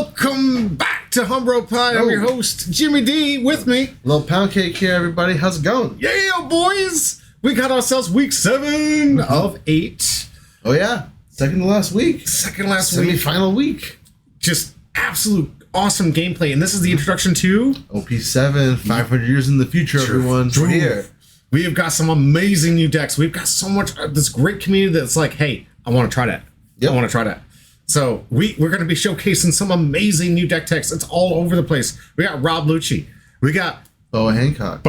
Welcome back to Humbro Pie. I'm your host, Jimmy D. With me, Little Pound Cake here, everybody. How's it going? Yeah, boys. We got ourselves week 7 of 8. Oh, yeah. Second to last week. Semi-final week. Just absolute awesome gameplay. And this is the introduction to OP07, 500 years in the future, everyone. We're here. We have got some amazing new decks. We've got so much, this great community that's like, hey, I want to try that. Yep. I want to try that. So we're going to be showcasing some amazing new deck techs. It's all over the place. We got Rob Lucci. We got Boa Hancock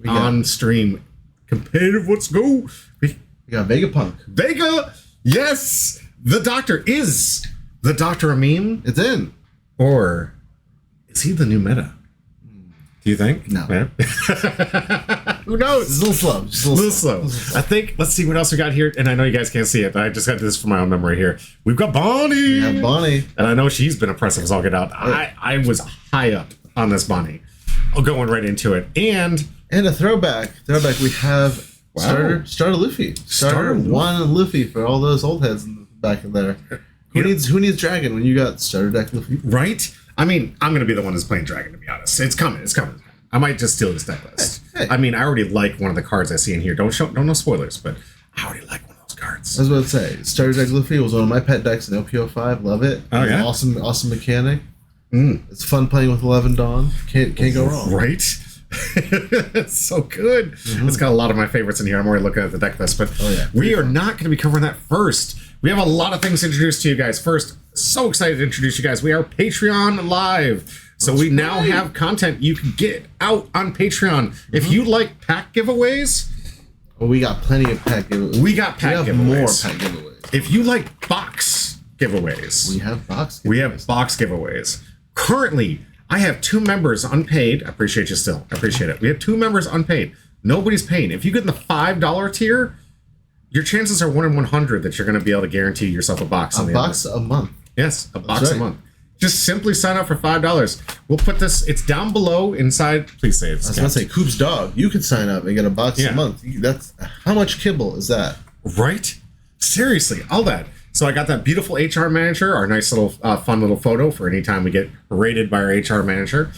on stream. Competitive, let's go. We got Vegapunk. Vega, yes. The Doctor is the Doctor a meme? It's in. Or is he the new meta? Do you think? No. Who knows? It's a little slow. I think, let's see what else we got here. And I know you guys can't see it, but I just got this from my own memory here. We've got Bonnie. We have Bonnie. And I know she's been impressive as all get out. I was high up on this Bonnie. Going right into it. And a throwback. We have Starter Luffy. Starter one Luffy for all those old heads in the back of there. Who needs Dragon when you got Starter deck Luffy? Right? I mean, I'm going to be the one who's playing Dragon, to be honest. It's coming. I might just steal this deck list. Hey. I mean, I already like one of the cards I see in here. Don't know spoilers, but I already like one of those cards. I was about to say, Starter deck Luffy was one of my pet decks in OP05. Love it. Oh, yeah? Awesome mechanic. It's fun playing with 11 Dawn. Can't go wrong. Right? It's so good. It's got a lot of my favorites in here. I'm already looking at the deck list, but we are not going to be covering that first. We have a lot of things to introduce to you guys. First, so excited to introduce you guys. We are Patreon live. So we now have content you can get out on Patreon. If you like pack giveaways. Well, we got plenty of pack giveaways. We got pack giveaways. More pack giveaways. If you like box giveaways. We have box giveaways. Currently, I have 2 members unpaid. I appreciate you still. I appreciate it. We have 2 members unpaid. Nobody's paying. If you get in the $5 tier, your chances are 1 in 100 that you're going to be able to guarantee yourself a box. A box a month. Yes, a box a month. Just simply sign up for $5. We'll put this, it's down below inside. Please say it's. I was going to say, Coop's Dog. You could sign up and get a box a month. That's how much kibble is that? Right? Seriously, all that. So I got that beautiful HR manager, our nice little fun little photo for any time we get rated by our HR manager.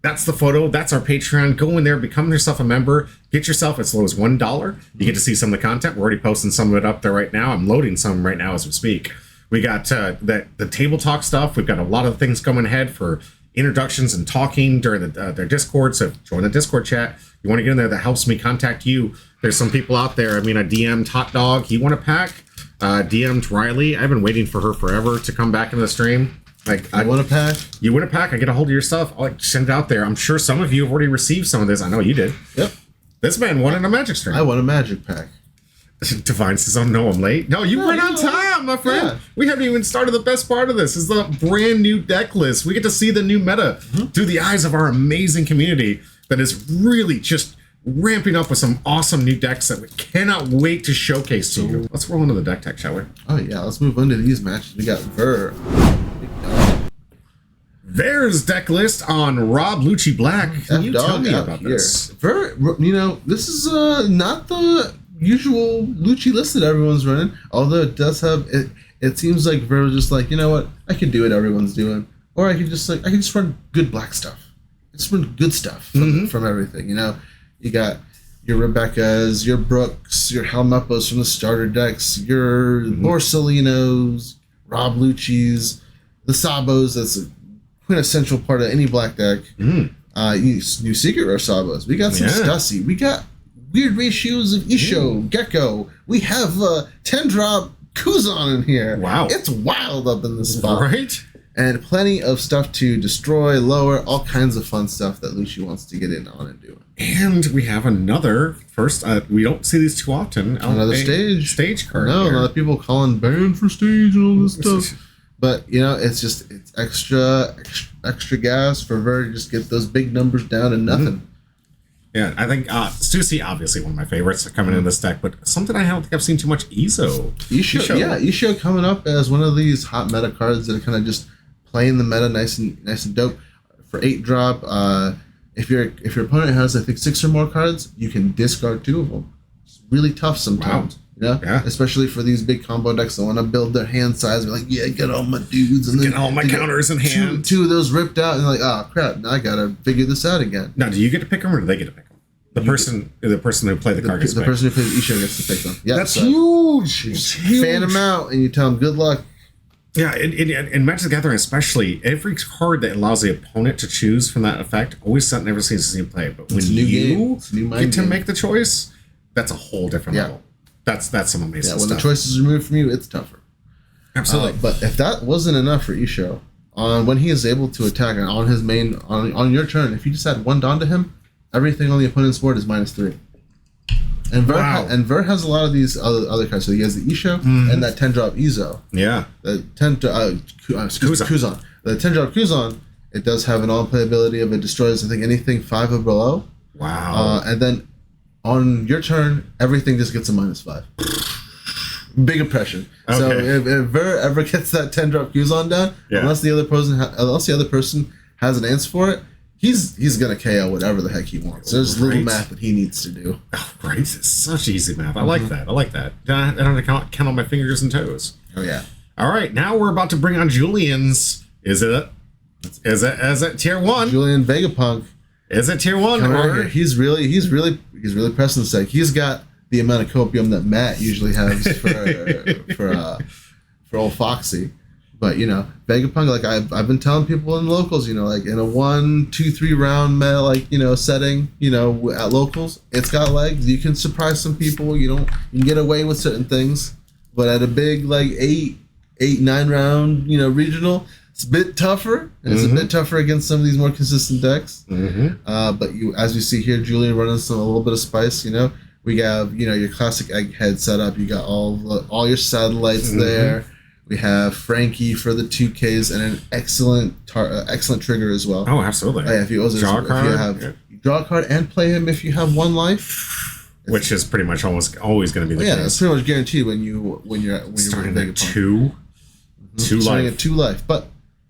That's the photo. That's our Patreon. Go in there, become yourself a member. Get yourself as low as $1. You get to see some of the content. We're already posting some of it up there right now. I'm loading some right now as we speak. We got the table talk stuff. We've got a lot of things coming ahead for introductions and talking during their Discord. So join the Discord chat. You want to get in there, that helps me contact you. There's some people out there. I mean, I DM'd Hot Dog. He won a pack. DM'd Riley. I've been waiting for her forever to come back in the stream. Like, I win a pack. You win a pack. I get a hold of your stuff. I'll send it out there. I'm sure some of you have already received some of this. I know you did. Yep. This man won in a Magic stream. I won a Magic pack. Divine says, "Oh no, I'm late." No, you went on time, my friend. Yeah. We haven't even started the best part of this. This is the brand new deck list. We get to see the new meta through the eyes of our amazing community that is really just ramping up with some awesome new decks that we cannot wait to showcase to you. Let's roll into the deck tech, shall we? Oh yeah, let's move into these matches. We got Ver's deck list on Rob Lucci Black. Can you tell me about this? This is not the usual Lucci list that everyone's running, although it does have it seems like Ver was just like, you know what, I can do what everyone's doing, or I can just run good black stuff. Just run good stuff from everything. You got your Rebecca's, your Brooks, your Helmeppos from the starter decks, your Borsalinos, Rob Lucci's, the Sabos. That's a quintessential part of any black deck. New Secret Rare Sabos. We got some Stussy. We got weird ratios of Isho, Gecko. We have 10-drop Kuzan in here. Wow. It's wild up in this spot. Right? And plenty of stuff to destroy, lower, all kinds of fun stuff that Lucci wants to get in on and do. And we have another, first, we don't see these too often. Another stage card. No, a lot of people calling banned for stage and all this stuff. But, it's extra gas for Ver to just get those big numbers down and nothing. Yeah, I think Stussy, obviously one of my favorites coming in this deck, but something I don't think I've seen too much Isho. Yeah, Isho coming up as one of these hot meta cards that are kind of just playing the meta nice and dope. For 8-drop, if your opponent has, I think, 6 or more cards, you can discard 2 of them. really tough sometimes. Wow. You know? Yeah. Especially for these big combo decks that want to build their hand size. Be like, yeah, get all my dudes. And then Get all my counters in hand. Two of those ripped out. And like, oh, crap. Now I got to figure this out again. Now, do you get to pick them or do they get to pick them? The person who played the card gets to The pick. person who plays Isho gets to pick them. Yeah, That's huge. You fan them out and you tell them good luck. Yeah, in Magic the Gathering especially, every card that allows the opponent to choose from that effect always never seems to see play. But when you get to make the choice, that's a whole different level. That's some amazing stuff. When the choice is removed from you, it's tougher. Absolutely. But if that wasn't enough for Isho, when he is able to attack on his main on your turn, if you just add 1 Dawn to him, everything on the opponent's board is -3. And Ver has a lot of these other cards. So he has the Isho and that 10-drop Izo. Yeah. The Kuzan. The 10-drop Kuzan, it does have an on-play ability of it destroys, I think, anything 5 or below. Wow. And then on your turn, everything just gets a -5. Big impression. Okay. So if Ver ever gets that 10-drop Kuzan down, unless the other person has an answer for it, he's gonna KO whatever the heck he wants. There's little math that he needs to do. Oh, right. It's such easy math. I like that. I like that. I don't have to count on my fingers and toes. Oh yeah. All right. Now we're about to bring on Julian's. Is it tier 1? Julian Vegapunk. Is it tier 1? Or he's really pressing the sec. He's got the amount of copium that Matt usually has for old Foxy. But Vegapunk, like I've been telling people in locals, like in a 1, 2, 3 round meta, setting, at locals, it's got legs. You can surprise some people. You can get away with certain things. But at a big 8, 9 round, regional, it's a bit tougher. And it's a bit tougher against some of these more consistent decks. But as you see here, Julian running a little bit of spice. We have your classic egghead setup. You got all your satellites there. We have Frankie for the 2Ks and an excellent trigger as well. Oh, absolutely. If you draw a card and play him if you have 1 life, which is pretty much almost always going to be the case. Yeah, it's pretty much guaranteed when you're starting at 2 starting at 2 life. But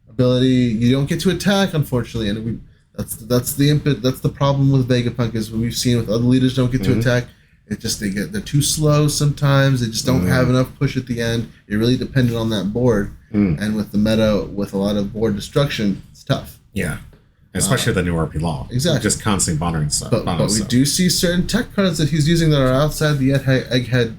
ability, you don't get to attack, unfortunately, and that's the input. That's the problem with Vegapunk is what we've seen with other leaders don't get to attack. It just they're too slow sometimes. They just don't have enough push at the end. You're really dependent on that board, and with the meta with a lot of board destruction, it's tough. Yeah, especially the new RP law. Exactly, just constantly bothering stuff. But we do see certain tech cards that he's using that are outside the egghead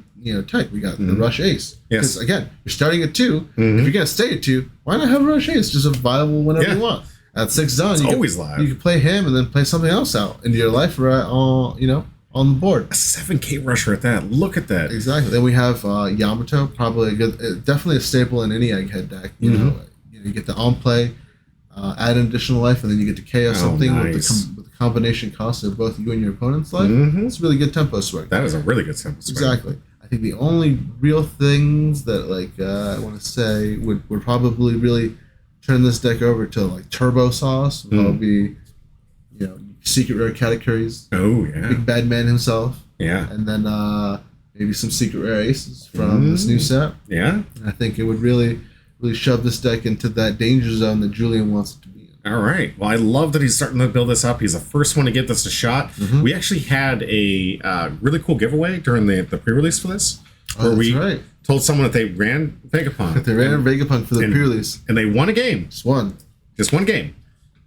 tech. We got the Rush Ace. Yes, because again, you're starting at 2. If you're gonna stay at 2, why not have a Rush Ace? Just a viable whenever you want. At 6 Dawn, you always live. You can play him and then play something else out into your life, right? On the board. A 7K rusher at that. Look at that. Exactly. Then we have Yamato, probably definitely a staple in any egghead deck. You get the on play, add an additional life, and then you get to KO something with the combination cost of both you and your opponent's life. It's really good tempo swing. That is a really good tempo swing. Exactly. I think the only real things that I want to say would probably really turn this deck over to turbo sauce. Would probably be secret rare categories. Oh yeah. Big Bad Man himself. Yeah. And then maybe some secret rare aces from this new set. Yeah. And I think it would really shove this deck into that danger zone that Julian wants it to be in. All right. Well, I love that he's starting to build this up. He's the first one to get this a shot. We actually had a really cool giveaway during the pre-release for this, where we told someone that they ran Vegapunk. They ran Vegapunk for the pre-release, and they won a game. Just one game.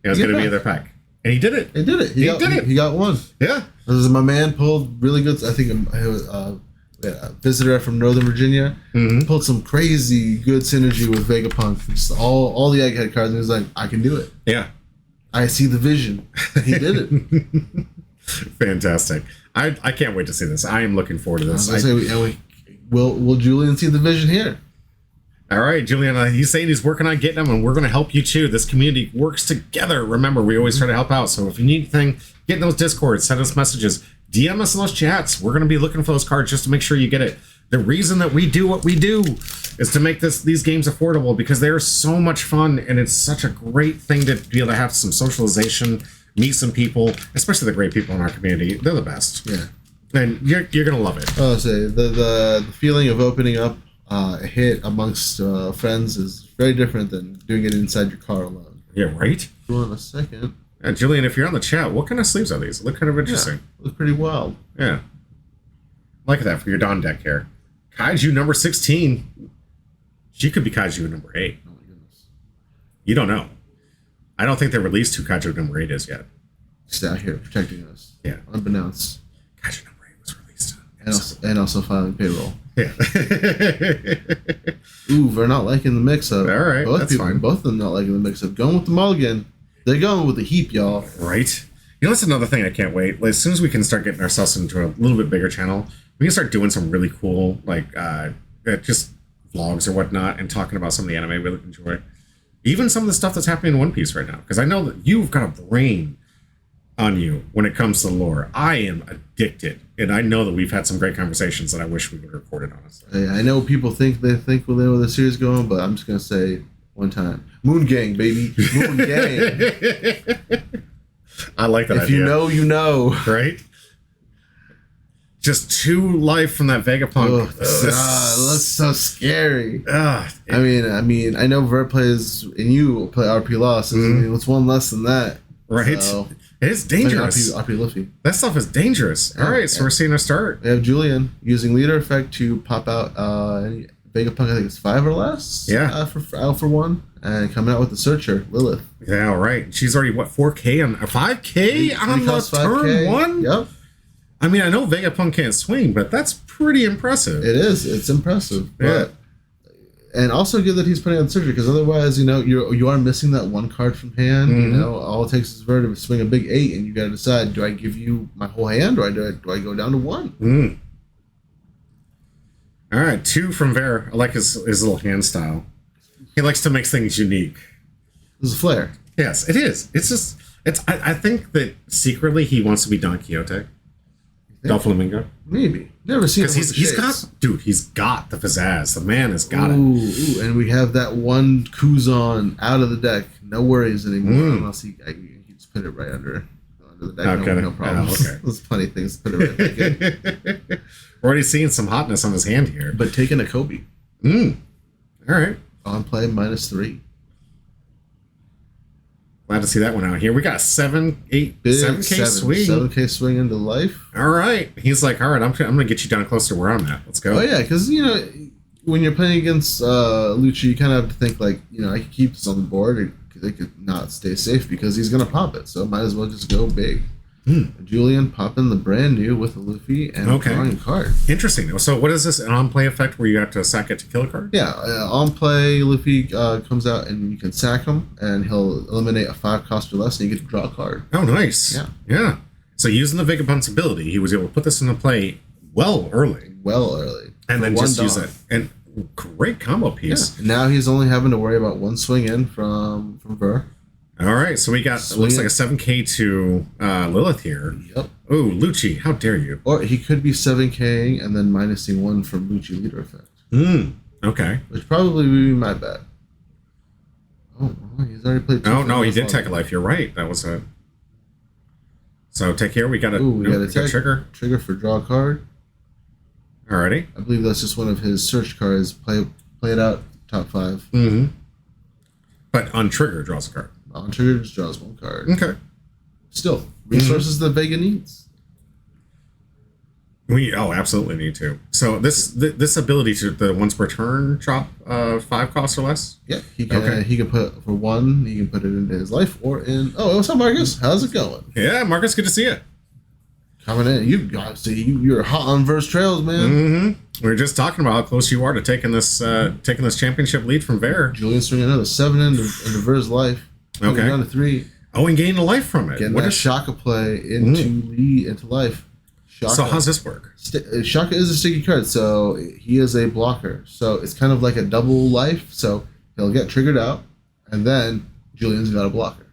It was going to be in their pack. And he did it. He did it. He got one. Yeah. This is my man pulled really good. I think it was a visitor from Northern Virginia. Pulled some crazy good synergy with Vegapunk. Just all the egghead cards. And he was like, I can do it. Yeah. I see the vision. He did it. Fantastic. I can't wait to see this. I am looking forward to this. Will Julian see the vision here? All right, Julian, he's saying he's working on getting them, and we're going to help you too. This community works together. Remember, we always try to help out. So if you need anything, get in those Discords, send us messages, DM us in those chats. We're going to be looking for those cards just to make sure you get it. The reason that we do what we do is to make these games affordable because they are so much fun, and it's such a great thing to be able to have some socialization, meet some people, especially the great people in our community. They're the best. Yeah. And you're going to love it. I'll say the feeling of opening up a hit amongst friends is very different than doing it inside your car alone. Yeah, right? Hold on a second. Julian, if you're on the chat, what kind of sleeves are these? Look kind of interesting. Look pretty wild. Yeah. Like that for your Dawn deck here. Kaiju number 16. She could be Kaiju number 8. Oh my goodness. You don't know. I don't think they released who Kaiju number 8 is yet. Just out here protecting us. Yeah. Unbeknownst. Kaiju number 8 was released. And also filing payroll. Yeah. Ooh, they're not liking the mix-up. All right, that's fine. Both of them not liking the mix-up. Going with the mulligan. They're going with the heap, y'all. Right. You know, that's another thing I can't wait. Like, as soon as we can start getting ourselves into a little bit bigger channel, we can start doing some really cool, like, just vlogs or whatnot and talking about some of the anime we really enjoy. Even some of the stuff that's happening in One Piece right now. Because I know that you've got a brain on you when it comes to lore. I am addicted. And I know that we've had some great conversations that I wish we would have recorded, honestly. I know people think they think where the series going, but I'm just going to say one time. Moon Gang, baby. Moon Gang. I like that idea. If you know, you know. Right? Just 2 life from that Vegapunk. It looks so scary. I mean, I know Vert plays, and you play RP Lost. Mm-hmm. I mean, what's one less than that? Right? So, it's dangerous. Like RP Luffy. That stuff is dangerous. All right, so we're seeing a start. We have Julian using leader effect to pop out any Vegapunk, I think it's 5 or less. Yeah. For 1. And coming out with the Searcher, Lilith. Yeah, all right. She's already, 4K on 5K on the turn 1? Yep. I mean, I know Vegapunk can't swing, but that's pretty impressive. It is. It's impressive. Yeah. And also good that he's putting out the Searcher, because otherwise, you are missing that 1 card from hand. Mm-hmm. All it takes is Vert to swing a big 8, and you got to decide: do I give you my whole hand, or do I go down to 1? Mm. All right, 2 from Ver. I like his little hand style. He likes to make things unique. There's a flair. Yes, it is. It's just I think that secretly he wants to be Don Quixote. Doflamingo. Maybe. Never seen him. Because he's got the pizzazz. The man has got it. Ooh, and we have that one Kuzan out of the deck. No worries anymore. Unless he just put it right under the deck. Okay. No problem. Oh, okay. There's plenty of things to put it right back in. We're already seeing some hotness on his hand here. But taking a Kobe. All right. On play -3. Glad to see that one out here. We got 7K swing. 7K swing into life. All right. He's like, all right, I'm going to get you down close to where I'm at. Let's go. Oh, yeah, because, when you're playing against Lucci, you kind of have to think, like, I could keep this on the board. They could not stay safe because he's going to pop it. So might as well just go big. Julian popping the brand new with a Luffy and drawing a card. Interesting. So what is this, an on-play effect where you have to sack it to kill a card? Yeah, on play, Luffy comes out and you can sack him, and he'll eliminate a 5 cost or less, and you get to draw a card. Oh, nice. Yeah. So using the Vegapunk's ability, he was able to put this into play early. And then just use it. And great combo piece. Yeah. Now he's only having to worry about 1 swing in from Ver. All right, so we got, looks like a 7K to Lilith here. Yep. Oh, Lucci, how dare you? Or he could be 7K and then minusing 1 from Lucci leader effect. Okay. Which probably would be my bet. Oh, he's already played 2. Oh, no, he did take a life. You're right. That was a... So take care. We got a trigger. Trigger for draw a card. Alrighty. I believe that's just one of his search cards. Play it out, top 5. But on trigger, draws a card. On trigger, just draws 1 card. Okay. Still, resources that Vega needs. We absolutely need to. So this ability to the once per turn drop 5 costs or less. Yeah, he can put for 1. He can put it into his life or in. Oh, what's up, Marcus? How's it going? Yeah, Marcus, good to see you. Coming in, you're hot on verse trails, man. We were just talking about how close you are to taking this championship lead from Ver. Julian's swinging another 7 into Ver's life. Okay. Down to 3. Oh, and gaining a life from it. Getting that Shaka play into life. Shaka. So how's this work? Shaka is a sticky card, so he is a blocker. So it's kind of like a double life. So he'll get triggered out, and then Julian's got a blocker.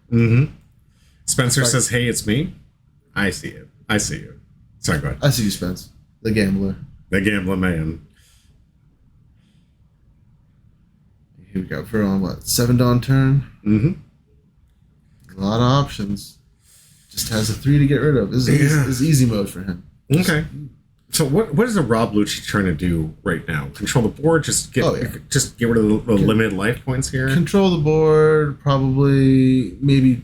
Spencer says, "Hey, it's me." I see it. Sorry, go ahead. I see you, Spence. The gambler. The gambler man. Here we go. For on 7 dawn turn. A lot of options. Just has a 3 to get rid of. This is easy mode for him. Okay. So what is the Rob Lucci trying to do right now? Control the board? Just get rid of the limited life points here? Control the board. Probably maybe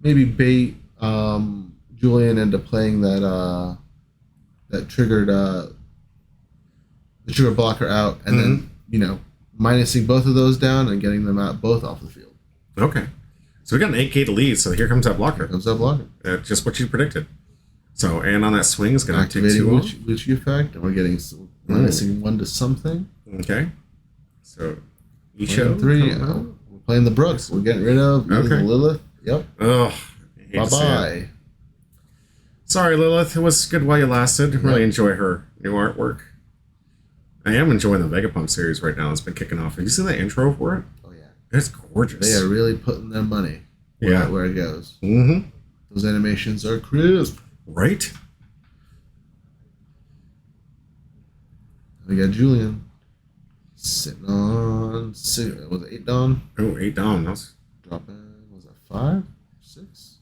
bait Julian into playing that that triggered the trigger blocker out, and then minusing both of those down and getting them out both off the field. Okay. So we got an 8K to lead, so here comes that blocker. Here comes that blocker. Just what you predicted. So, and on that swing is going to take activating 2 Lucci effect, and we're getting minusing 1 to something. Okay. So, Isho. 3. We're playing the Brooks. We're getting rid of Lilith. Yep. Oh, bye-bye. Sorry, Lilith. It was good while you lasted. Really enjoy her new artwork. I am enjoying the Vegapunk series right now. It's been kicking off. Have you seen the intro for it? Oh, yeah. It's gorgeous. They are really putting their money where it goes. Mm-hmm. Those animations are crisp. Right? We got Julian sitting on 6. Was it 8 down? Oh, 8 down. That's dropping. Was that 5? 6?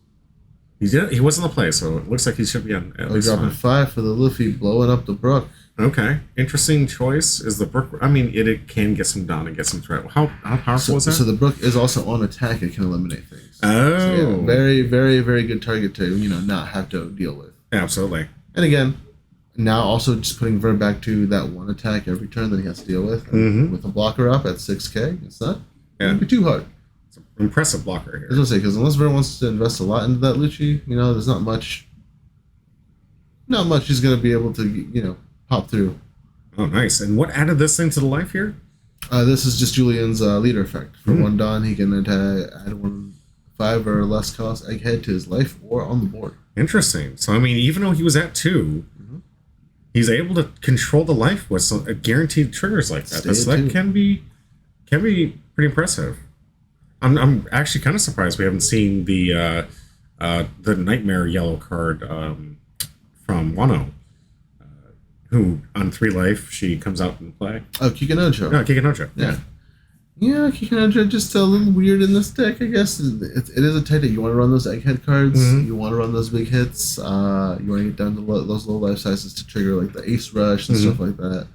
He was in the play, so it looks like he should be on at least dropping 5 for the Luffy, blowing up the Brook. Okay, interesting choice. Is the Brook? I mean, it can get some down and get some threat. How powerful is that? So the Brook is also on attack. It can eliminate things. Oh, so yeah, very, very, very good target to not have to deal with. Absolutely. And again, now also just putting Vern back to that 1 attack every turn that he has to deal with. And with the blocker up at 6K, it's not going to be too hard. It's an impressive blocker here. I was gonna say, because unless Vern wants to invest a lot into that Lucci, there's not much he's going to be able to pop through. Oh, nice. And what added this thing to the life here? This is just Julian's leader effect. For 1 Dawn, he can add 1 5 or less cost egghead to his life or on the board. Interesting. So, I mean, even though he was at 2, he's able to control the life with some guaranteed triggers like that. So that can be pretty impressive. I'm actually kind of surprised we haven't seen the Nightmare yellow card from Wano. Who on 3 life she comes out and play? Oh, Kikanojo. No, Kikanojo. Yeah, Kikanojo just a little weird in this deck, I guess. It is a tight deck. You want to run those egghead cards. You want to run those big hits. You want to get down to those low life sizes to trigger like the Ace Rush and stuff like that.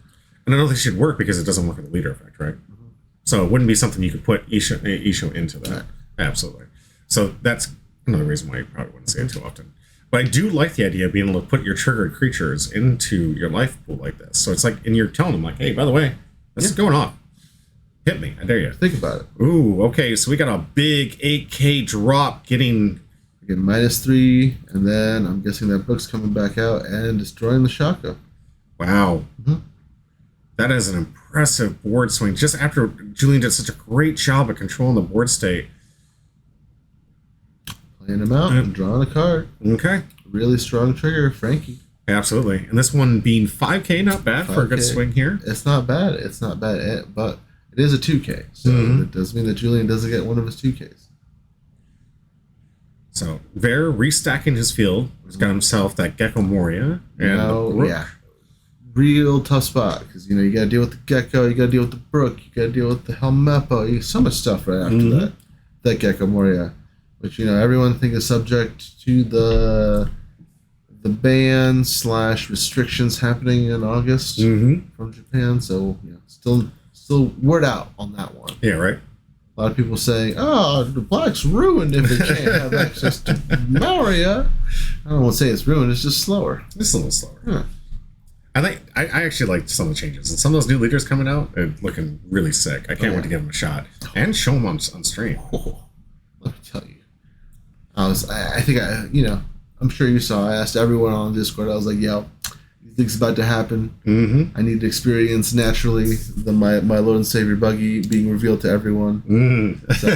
And I don't think it should work because it doesn't work with the leader effect, right? So it wouldn't be something you could put Isho into that. Right. Absolutely. So that's another reason why you probably wouldn't see it too often. But I do like the idea of being able to put your triggered creatures into your life pool like this. So it's like, and you're telling them like, hey, by the way, this is going off. Hit me. I dare you. Think about it. Ooh, okay. So we got a big 8K drop getting -3, and then I'm guessing that Brook's coming back out and destroying the Shaka. Wow. That is an impressive board swing. Just after Julian did such a great job of controlling the board state. Playing him out and drawing a card. Okay. Really strong trigger, Frankie. Absolutely. And this one being 5K, not bad 5K. For a good swing here. It's not bad. But it is a 2K. So it does mean that Julian doesn't get one of his 2Ks. So, Ver restacking his field. He's got himself that Gecko Moria. And real tough spot. Because, you got to deal with the Gecko. You got to deal with the Brook. You got to deal with the Helmeppo. So much stuff right after that Gecko Moria. Which, everyone think is subject to the ban / restrictions happening in August from Japan. So, still word out on that one. Yeah, right. A lot of people saying, "Oh, the Black's ruined if it can't have access to Maria." I don't want to say it's ruined. It's just slower. It's a little slower. I actually like some of the changes, and some of those new leaders coming out are looking really sick. I can't wait to give them a shot and show them on stream. Let me tell you. I'm sure you saw. I asked everyone on Discord. I was like, "Yo, you think it's about to happen? I need to experience naturally my Lord and Savior Buggy being revealed to everyone." So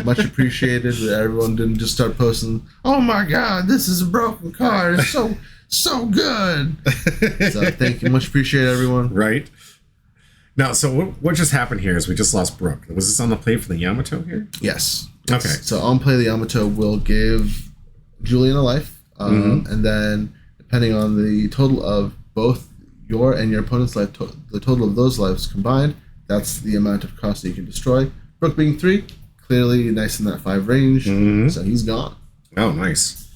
much appreciated that everyone didn't just start posting, "Oh my God, this is a broken card. It's so good." So thank you, much appreciate everyone. Right. Now, so what just happened here is we just lost Brook. Was this on the play for the Yamato here? Yes. Okay. So on play, the Yamato will give Julian a life, and then depending on the total of both your and your opponent's life, the total of those lives combined, that's the amount of cost that you can destroy. Brook being 3, clearly nice in that 5 range, so he's gone. Oh, nice.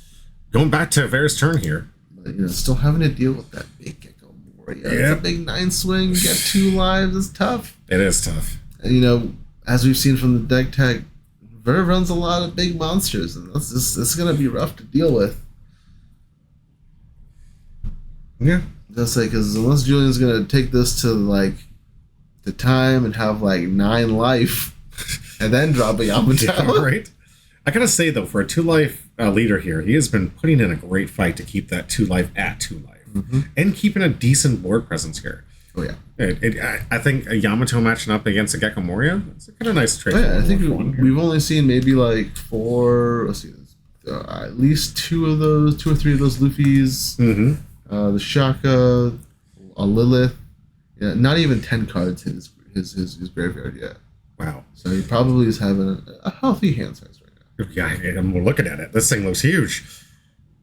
Going back to Ver's turn here. But, still having to deal with that big Gecko Moria. It's a big 9 swing, get 2 lives, it's tough. It is tough. And, as we've seen from the deck tag, Ver runs a lot of big monsters, and this is going to be rough to deal with. Yeah. That's like, because unless Julian's gonna take this to like the time and have like 9 life, and then drop a Yamato. Yeah, right. I gotta say though, for a 2 life leader here, he has been putting in a great fight to keep that 2 life at 2 life, and keeping a decent board presence here. Oh yeah. I think a Yamato matching up against a Gecko Moria, it's a kind of nice trade. Oh, yeah, I think we've only seen maybe like 4. Let's see, at least 2 or 3 of those Luffys. The Shaka, a Lilith. Yeah, not even 10 cards hit his graveyard yet. Wow. So he probably is having a healthy hand size right now. Yeah, and we're looking at it. This thing looks huge.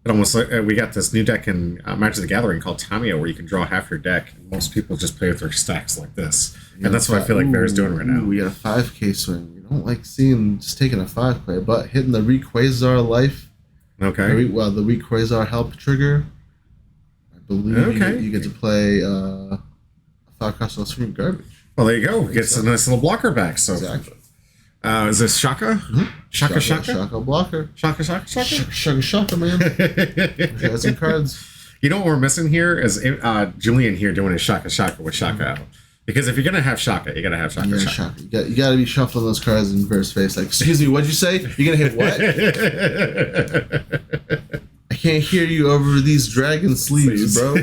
It almost like we got this new deck in Magic the Gathering called Tamiya, where you can draw half your deck. And most people just play with their stacks like this, and that's what I feel like Bear's doing right now. We got a 5K swing. You don't like seeing just taking a 5K, but hitting the Rayquaza life. Okay. The Rayquaza help trigger. I believe you get to play a 5-cost swing garbage. Well, there you go. Gets a nice little blocker back. So exactly. Is this Shaka? Shaka? Shaka blocker. Shaka, man. Got some cards. You know what we're missing here is Julian here doing his Shaka with Shaka out. Because if you're gonna have Shaka, you gotta have Shaka. Yeah, Shaka. You gotta be shuffling those cards in Bear's face. Like, excuse me, what'd you say? You're gonna hit what? I can't hear you over these dragon sleeves, bro.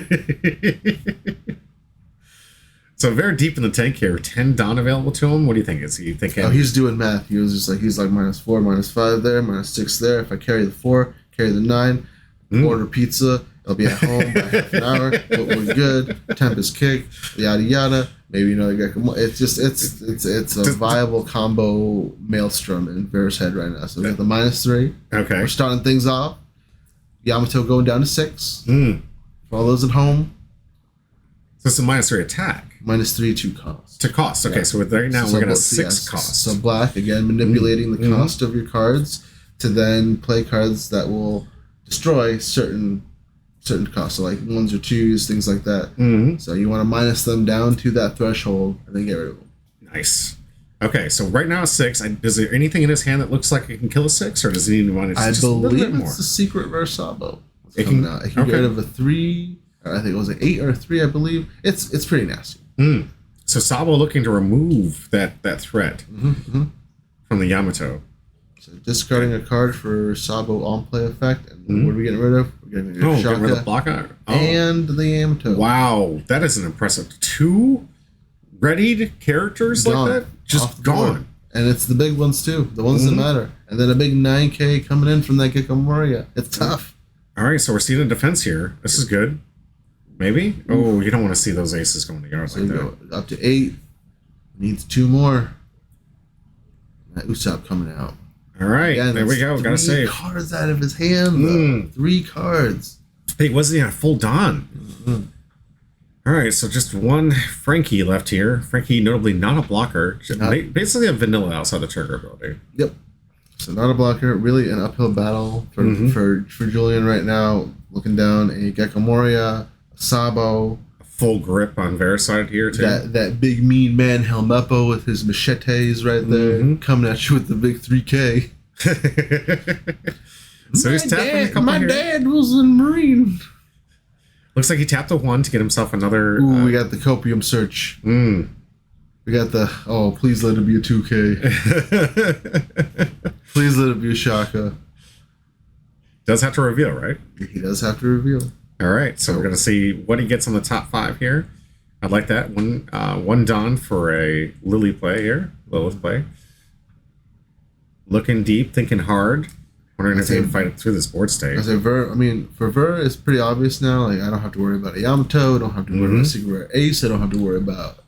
So very deep in the tank here. 10 Dawn available to him. What do you think? Is he thinking? Oh, he's doing math. He's like -4, -5 there, -6 there. If I carry the 4, carry the 9, order pizza, I'll be at home by half an hour. But we're good. Tempest kick, yada yada. Maybe another Gecko. It's a viable combo maelstrom in Bear's head right now. So we got the -3. Okay. We're starting things off. Yamato going down to 6. For all those at home. So it's a -3 attack. -3 to cost. To cost. Okay, so right now we're gonna 6 cost. So black again, manipulating the cost of your cards to then play cards that will destroy certain costs, so like 1s or 2s, things like that. So you want to minus them down to that threshold and then get rid of them. Nice. Okay, so right now 6. Is there anything in his hand that looks like it can kill a 6, or does he need to minus just a little bit more? It's the secret Versabo. It can get rid of a 3. I think it was an 8 or a 3, I believe. It's pretty nasty. So Sabo looking to remove that threat from the Yamato. So discarding a card for Sabo on play effect, and what are we getting rid of? We're getting rid of Shaka getting rid of the blocker and the Yamato. Wow, that is an impressive 2 readied characters gone. like that, just gone. And it's the big ones too, the ones that matter. And then a big 9K coming in from that Gecko Moria. It's tough. All right, so we're seeing a defense here. This is good. Maybe? Oh, you don't want to see those aces going to yard like that. Go up to 8. Needs 2 more. That Usopp coming out. All right, again, there we go. Gotta save. 3 cards out of his hand. 3 cards. Hey, wasn't he a full Don? All right, so just 1 Frankie left here. Frankie, notably not a blocker. Basically a vanilla outside the trigger ability. Yep. So not a blocker. Really an uphill battle for Julian right now. Looking down a Gecko Moria, a Sabo. Full grip on Veriside here too. That big mean man Helmeppo with his machetes right there, coming at you with the big 3K. So he's tapping a couple My here. dad was a Marine. Looks like he tapped a 1 to get himself another. Ooh, we got the copium search. We got the please let it be a 2K. Please let it be a Shaka. Does have to reveal, right? He does have to reveal. All right, so we're gonna see what he gets on the top 5 here. I'd like that one Don for a Lilith play. Looking deep, thinking hard. Wondering if he can fight it through this board state. For Ver, it's pretty obvious now. Like I don't have to worry about a Yamato. I don't have to worry about a Secret Rare Ace. I don't have to worry about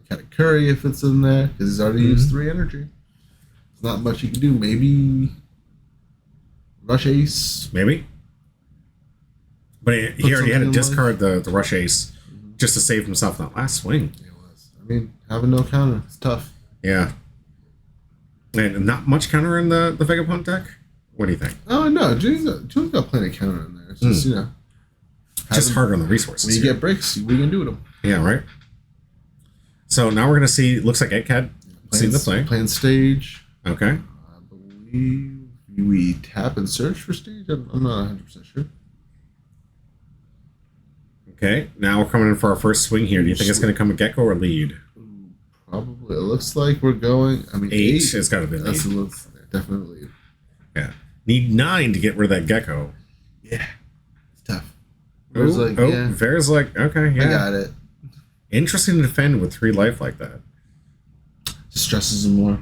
Katakuri if it's in there because he's already used 3 energy. There's not much he can do. Maybe Rush Ace. Maybe. But he already had to discard the Rush Ace just to save himself in that last swing. It was. I mean, having no counter, it's tough. Yeah. And not much counter in the Vegapunk deck? What do you think? Oh, no. June's got plenty of counter in there. It's just, just harder on the resources. When you get bricks, what are you going to do with them? Yeah, right? So now we're going to see, looks like Egghead. See the play. Playing stage. Okay. I believe we tap and search for stage. I'm not 100% sure. Okay, now we're coming in for our first swing here. Do you think it's going to come a gecko or lead? Probably. It looks like we're going. I mean, 8 has got to be lead. That's definitely. Yeah. Need 9 to get rid of that gecko. Yeah. It's tough. Vera's like, okay, yeah. I got it. Interesting to defend with 3 life like that. Just stresses him more.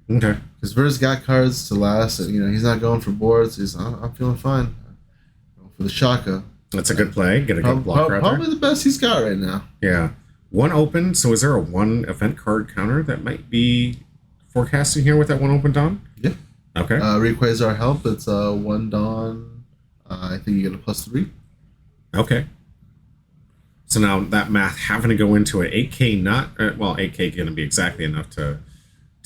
Okay. Because Vera's got cards to last. And, he's not going for boards. I'm feeling fine. Going for the Shaka. That's a good play. Get a good block right there. Probably the best he's got right now. Yeah. 1 open. So is there a 1 event card counter that might be forecasting here with that 1 open Dawn? Yeah. Okay. Rayquaza help. It's 1 Dawn. I think you get a +3. Okay. So now that math having to go into an 8K, 8K going to be exactly enough to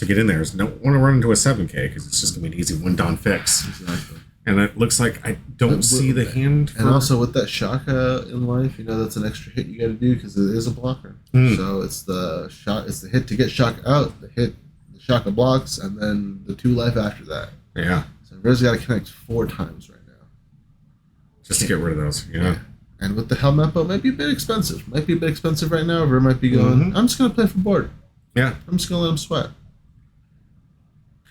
get in there. Don't want to run into a 7K because it's just going to be an easy 1 Dawn fix. Exactly. And it looks like I don't see the hand. And also with that Shaka in life, that's an extra hit you got to do because it is a blocker. So it's the hit to get Shaka out, the Shaka blocks, and then the 2 life after that. Yeah. So Vera's got to connect 4 times right now. Just to get rid of those. Yeah. And with the Helmeppo, might be a bit expensive. Might be a bit expensive right now. Vera might be going, I'm just going to play for board. Yeah. I'm just going to let him sweat.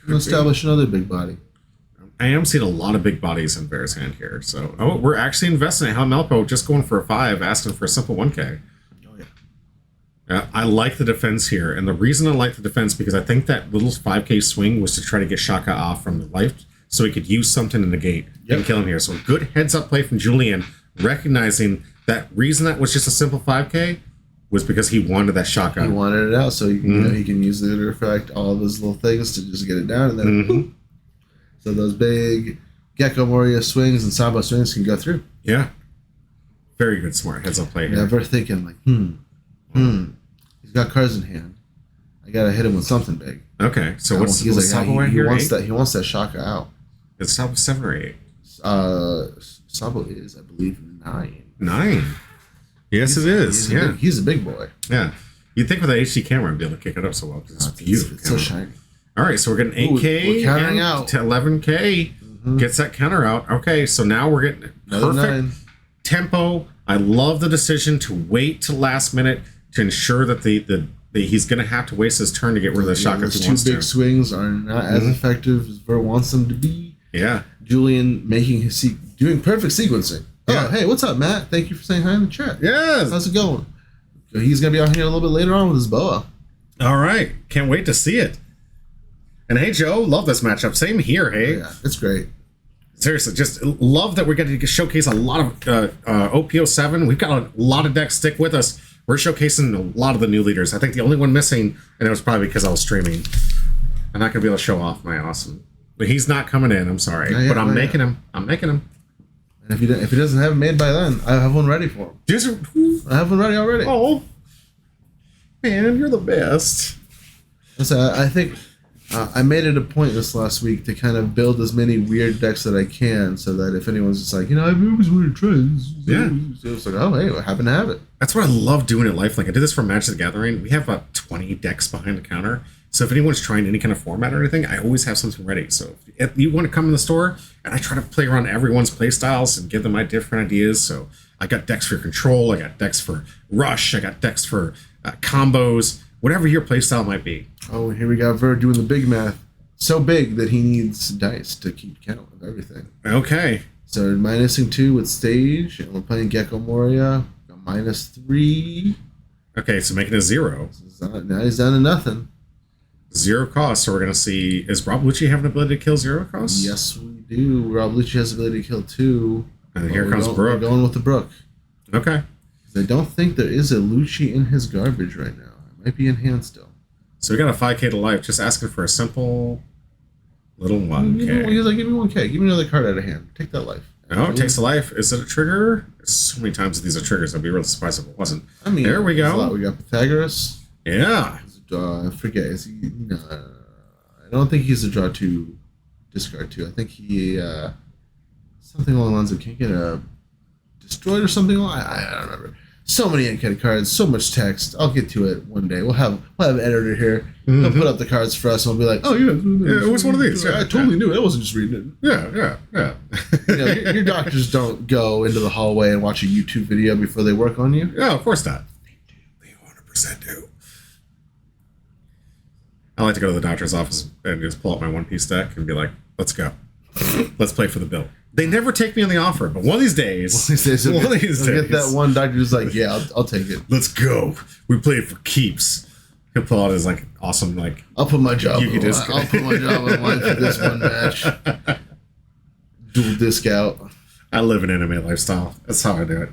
I'm going to establish another big body. I am seeing a lot of big bodies in Vera's hand here. So, we're actually investing in Helmeppo, just going for a 5, asking for a simple 1K. Oh, yeah. I like the defense here. And the reason I like the defense, because I think that little 5K swing was to try to get Shaka off from the life so he could use something in the gate and kill him here. So, good heads-up play from Julian, recognizing that reason that was just a simple 5K was because he wanted that Shaka. He wanted it out so he can use the Glitter Effect, all of his little things to just get it down. And then, boop. So those big Gecko Moria swings and Sabo swings can go through. Yeah. Very good, smart heads-up play here. Never thinking like, he's got cards in hand. I got to hit him with something big. Okay, so what's Sabo right here? He wants that Shaka out. It's Sabo 7 or 8? Sabo is, I believe, 9. 9. Yes, it is. He's a big boy. Yeah. You'd think with an HD camera I'd be able to kick it up so well because it's beautiful. It's so shiny. All right, so we're getting 8K we're countering out to 11K. Gets that counter out. Okay, so now we're getting perfect tempo. I love the decision to wait till last minute to ensure that he's going to have to waste his turn to get rid of the Shaka if he wants to. Those 2 big swings are not as effective as Ver wants them to be. Yeah. Julian doing perfect sequencing. Oh, hey, what's up, Matt? Thank you for saying hi in the chat. Yes. How's it going? He's going to be out here a little bit later on with his boa. All right. Can't wait to see it. And hey, Joe, love this matchup. Same here, hey? Oh, yeah, it's great. Seriously, just love that we're getting to showcase a lot of OP07. We've got a lot of decks. Stick with us. We're showcasing a lot of the new leaders. I think the only one missing, and it was probably because I was streaming, I'm not going to be able to show off my awesome. But he's not coming in, I'm sorry. But I'm making him. I'm making him. And if he doesn't have it made by then, I have one ready for him. I have one ready already. Oh, man, you're the best. I think I made it a point this last week to kind of build as many weird decks that I can, so that if anyone's just like, I've always wanted to try this. Yeah. So it's like, oh, hey, I happen to have it. That's what I love doing at LifeLink. I did this for Magic the Gathering. We have about 20 decks behind the counter. So if anyone's trying any kind of format or anything, I always have something ready. So if you want to come in the store, and I try to play around everyone's play styles and give them my different ideas. So I got decks for control, I got decks for rush, I got decks for combos, whatever your play style might be. Oh, here we got Ver doing the big math. So big that he needs dice to keep count of everything. Okay. So minusing 2 with stage, and we're playing Gecko Moria, -3. Okay, so making a 0. Now he's down to nothing. 0 cost, so we're going to see... Is Rob Lucci have an ability to kill 0 costs? Yes, we do. Rob Lucci has the ability to kill 2. And here comes Brook. We're going with the Brook. Okay. I don't think there is a Lucci in his garbage right now. It might be in hand still. So we got a 5K to life, just asking for a simple little 1K. He's like, give me 1K. Give me another card out of hand. Take that life. Oh, it takes a life. Is it a trigger? So many times these are triggers. I'd be really surprised if it wasn't. I mean, there we go. We got Pythagoras. Yeah. I forget. Is he? No, I don't think he's a draw 2, discard 2. I think he something along the lines of can't get a destroyed or something. I don't remember. So many uncoded cards, so much text. I'll get to it one day. We'll have an editor here. He'll put up the cards for us, and we'll be like, "Oh, it was one of these. I totally knew it. I wasn't just reading it." Yeah. Your doctors don't go into the hallway and watch a YouTube video before they work on you. Yeah, of course not. They 100% do. I like to go to the doctor's office and just pull out my One Piece deck and be like, "Let's go. Let's play for the bill." They never take me on the offer, but one of these days, Get that one doctor who's like, "Yeah, I'll take it. Let's go. We play it for keeps." He'll pull out his like awesome like. I'll put my job. I'll put my job on line for this one match. Dual disc out. I live an anime lifestyle. That's how I do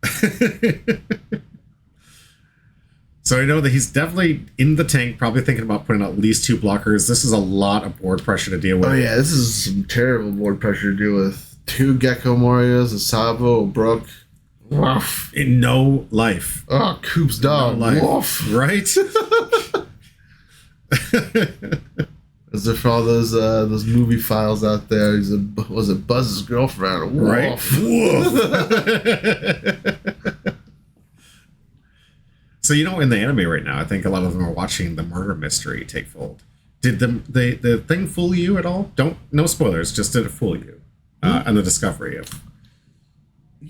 it. So I know that he's definitely in the tank, probably thinking about putting at least 2 blockers. This is a lot of board pressure to deal with. Oh yeah, this is some terrible board pressure to deal with. 2 Gecko Morios, a Sabo, a Brook. Woof. In no life. Oh, Coop's dog. No life. Woof. Right? As if for all those movie files out there, was it Buzz's girlfriend? Woof. Right? Woof. So, in the anime right now, I think a lot of them are watching the murder mystery take fold. Did the thing fool you at all? No spoilers, just did it fool you? And the discovery of...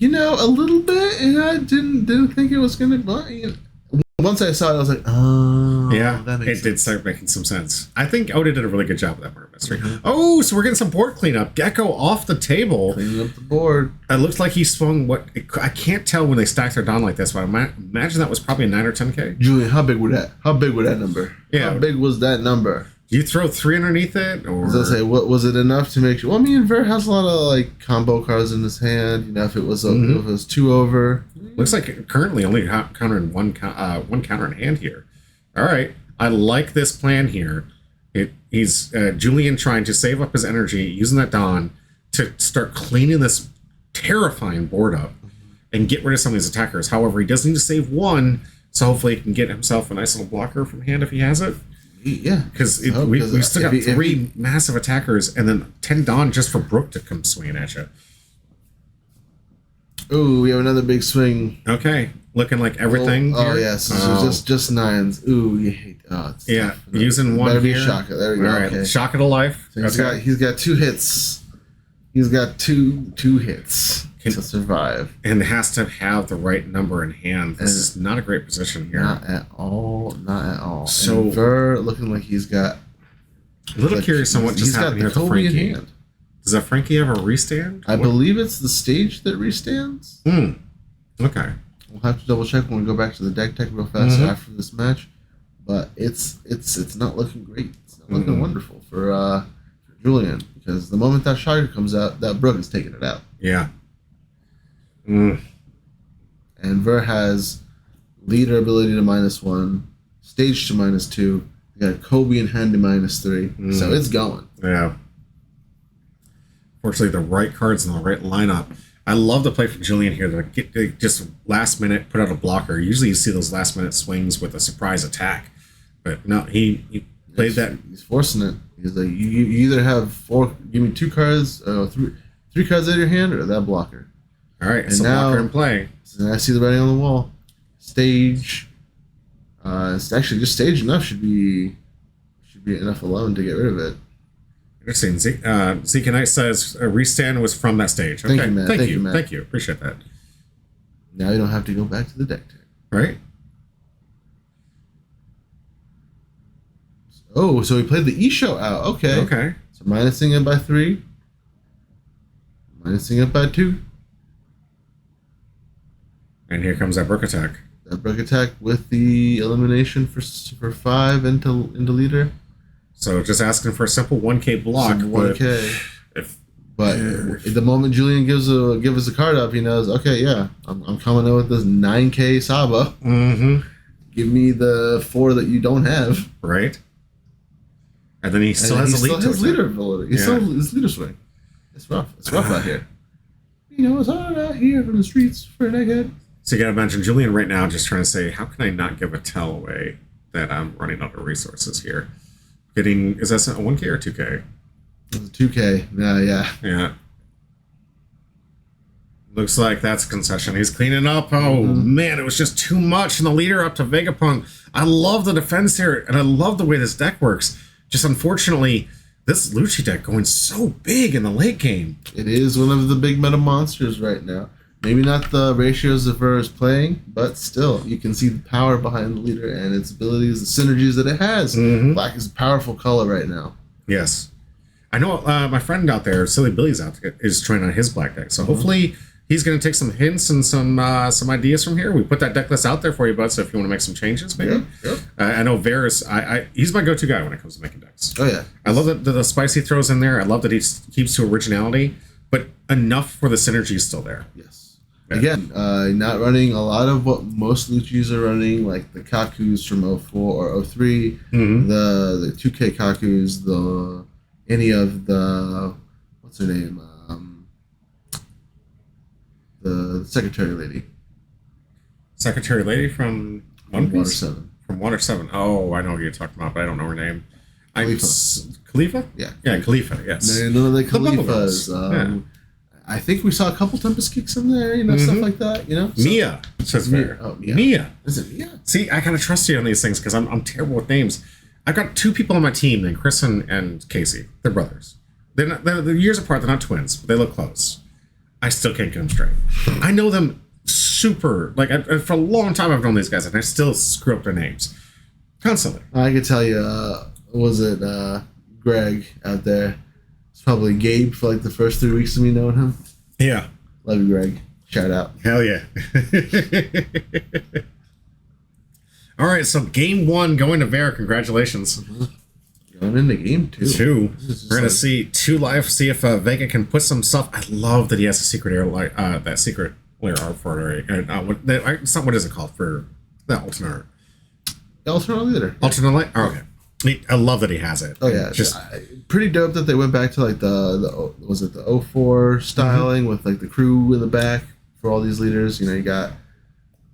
a little bit, and I didn't think it was going to... Once I saw it, I was like, oh, yeah, that makes sense. Did start making some sense. I think Oda did a really good job with that murder mystery. Oh, so we're getting some board cleanup. Gecko off the table. Cleaning up the board. It looks like he swung I can't tell when they stacked their Dawn like this, but I imagine that was probably a 9 or 10K. Julian, how big was that number? Yeah. How big was that number? Do you throw 3 underneath it? Or... As I say, what was it enough to make sure? Well, I mean, Ver has a lot of like combo cards in his hand. If it was if it was 2 over. Looks like currently only countering one counter in hand here. All right, I like this plan here. He's Julian trying to save up his energy, using that Dawn to start cleaning this terrifying board up and get rid of some of these attackers. However, he does need to save 1, so hopefully he can get himself a nice little blocker from hand if he has it. Yeah, because we still got 3 massive attackers and then 10 Dawn just for Brook to come swinging at you. Ooh, we have another big swing. Okay, looking like everything. Oh yes, so just 9s. Ooh, you hate. Oh, it's tough. Using 1 better here. Be Shaka. There we go. All right, okay. Shaka to life. So he's got 2 hits. He's got two hits to survive, and has to have the right number in hand. This is not a great position here. Not at all. So and Ver looking like he's got. A little curious on what just happened here to Frankie. Does that Frankie have a restand? I believe it's the stage that restands. Okay. We'll have to double check when we go back to the deck tech real fast after this match. But it's not looking great. It's not looking wonderful for Julian, because the moment that Shaka comes out, that Brook is taking it out. Yeah. And Ver has leader ability to -1, stage to -2. You got Kobe in hand to -3. So it's going. Yeah. Fortunately, the right cards in the right lineup. I love the play from Julian here to get just last minute put out a blocker. Usually you see those last minute swings with a surprise attack, but no, he played that. He's forcing it. He's like, you either have 4, give me 2 cards, 3 cards out of your hand, or that blocker. All right, and so now, blocker in play. So I see the writing on the wall. Stage. It's actually just stage enough should be enough alone to get rid of it. Interesting. Zeke Knight says a restand was from that stage. Okay. Thank you, man. Thank you, man. Thank you. Appreciate that. Now you don't have to go back to the deck tech. Right? Oh, so he played the E-Show out. Okay. Okay. So minusing it by 3. Minusing it by 2. And here comes that Brook attack. That Brook attack with the elimination for 5 into leader. So just asking for a simple 1K block. 1K. But the moment Julian gives us a card up, he knows, okay, yeah, I'm coming in with this 9K Saba. Give me the 4 that you don't have. Right. And then he still has leader ability. He still has leader swing. It's rough. It's rough out here. It's hard out here from the streets for an egghead. So you gotta imagine Julian right now just trying to say, how can I not give a tell away that I'm running out of resources here? Is that a 1K or 2K? It's a 2K. Yeah. Yeah. Looks like that's a concession. He's cleaning up. Oh, man, it was just too much. And the leader up to Vegapunk. I love the defense here, and I love the way this deck works. Just unfortunately, this Lucci deck going so big in the late game. It is one of the big meta monsters right now. Maybe not the ratios of Ver is playing, but still, you can see the power behind the leader and its abilities, the synergies that it has. Black is a powerful color right now. Yes. I know my friend out there, Silly Billy's out there, is trying on his black deck. So hopefully he's going to take some hints and some ideas from here. We put that deck list out there for you, bud, so if you want to make some changes, maybe. Yep. I know Varus, he's my go-to guy when it comes to making decks. Oh, yeah. I love the spice he throws in there. I love that he keeps to originality, but enough for the synergy is still there. Yes. Again, not running a lot of what most Luccis are running, like the Kakus from 04 or 03, the 2K Kakus, any of the, what's her name? The Secretary Lady. Secretary Lady from One Piece? Water 7. From Water 7. Oh, I know who you're talking about, but I don't know her name. Khalifa? Yeah. Yeah, Khalifa, yes. None of the Khalifas. I think we saw a couple Tempest Kicks in there, stuff like that, So, Mia, says Fair. Oh, Mia. Mia. Is it Mia? See, I kind of trust you on these things because I'm terrible with names. I've got two people on my team named Chris and Casey. They're brothers. They're years apart. They're not twins, but they look close. I still can't get them straight. I know them super, for a long time I've known these guys, and I still screw up their names. Constantly. I could tell you, was it Greg out there? It's probably Gabe for the first 3 weeks of me knowing him. Yeah. Love you, Greg. Shout out. Hell yeah. All right, so game 1 going to Vera. Congratulations. Going into game 2. We're going to see 2 live, see if Vega can put some stuff. I love that he has a secret air, that secret layer art for it. It's not, what is it called for the alternate art? Alternate leader. Alternate light? Oh, okay. I love that he has it. Oh yeah, just pretty dope that they went back to the was it the 04 styling with the crew in the back for all these leaders. You got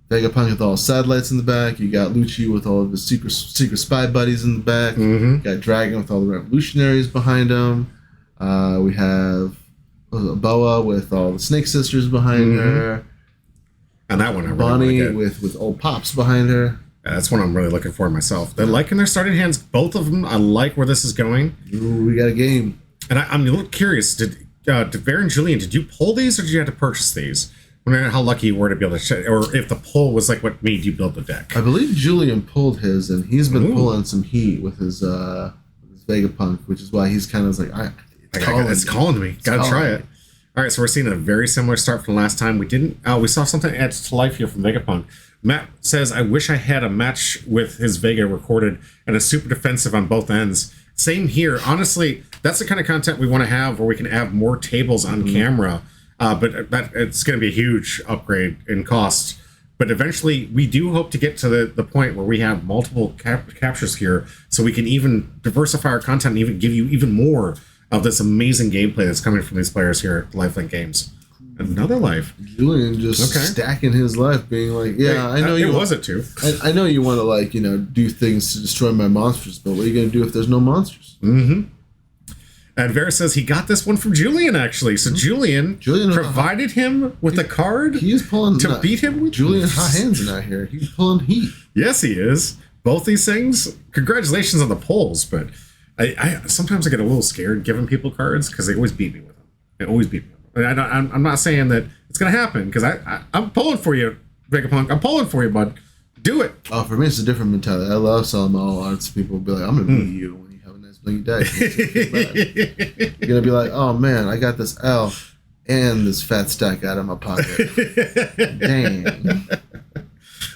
Vegapunk with all his satellites in the back. You got Lucci with all of his secret spy buddies in the back. You got Dragon with all the revolutionaries behind him. We have Boa with all the Snake Sisters behind her. And that one I really Bonnie want to get. with old Pops behind her. Yeah, that's what I'm really looking for myself. They're liking their starting hands, both of them. I like where this is going. Ooh, we got a game. And I'm a little curious. Did Bear and Julian, did you pull these or did you have to purchase these? I wonder how lucky you were to be able to, or if the pull was what made you build the deck. I believe Julian pulled his, and he's been pulling some heat with his Vegapunk, which is why he's kind of It's calling to me. Gotta try it. All right, so we're seeing a very similar start from the last time. We saw something add to life here from Vegapunk. Matt says, I wish I had a match with his Vega recorded and a super defensive on both ends. Same here. Honestly, that's the kind of content we want to have where we can have more tables on camera. But it's going to be a huge upgrade in cost. But eventually, we do hope to get to the point where we have multiple captures here so we can even diversify our content and even give you even more of this amazing gameplay that's coming from these players here at LifeLink Games. Another life. Julian just stacking his life, being I know you was it too. I know you want to do things to destroy my monsters, but what are you going to do if there's no monsters? And Vera says he got this one from Julian, actually. So Julian provided him with a card. He's pulling to beat him with. Julian hot hands out here. He's pulling heat. Yes, he is. Both these things. Congratulations on the polls, but I sometimes I get a little scared giving people cards because they always beat me with them. They always beat me. I'm not saying that it's going to happen because I'm pulling for you, Vegapunk. I'm pulling for you, bud. Do it. Oh, for me, it's a different mentality. I love selling my all arts. People be like, I'm going to beat you when you have a nice blinky deck. You're going to be like, oh, man, I got this L and this fat stack out of my pocket. Dang.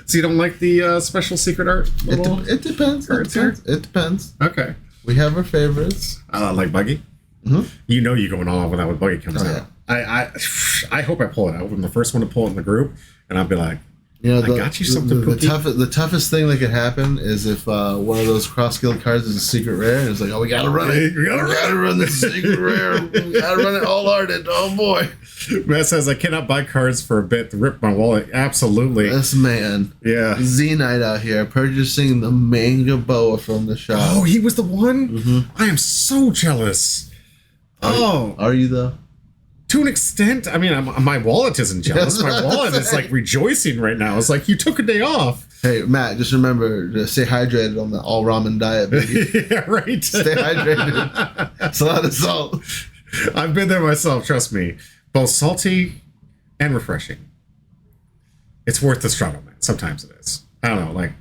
So you don't like the special secret art? It depends. It depends. Okay. We have our favorites. Like Buggy? You know you're going all out when that Buggy comes out. Yeah. I hope I pull it out. I'm the first one to pull it in the group, and I'll be like, I got you something. The toughest thing that could happen is if one of those cross guild cards is a secret rare, and it's like, oh, we gotta run it. We gotta run this secret rare. We gotta run it all hearted. Oh boy. Matt says I cannot buy cards for a bit to rip my wallet. Absolutely. This man. Yeah. Z-Knight out here purchasing the manga boa from the shop. Oh, he was the one? I am so jealous. Are you though? To an extent, I mean, my wallet isn't jealous. My wallet is like rejoicing right now. It's like, you took a day off. Hey, Matt, just remember to stay hydrated on the all ramen diet, baby. Yeah, right. Stay hydrated. It's a lot of salt. I've been there myself, trust me. Both salty and refreshing. It's worth the struggle, man. Sometimes it is. I don't know, like,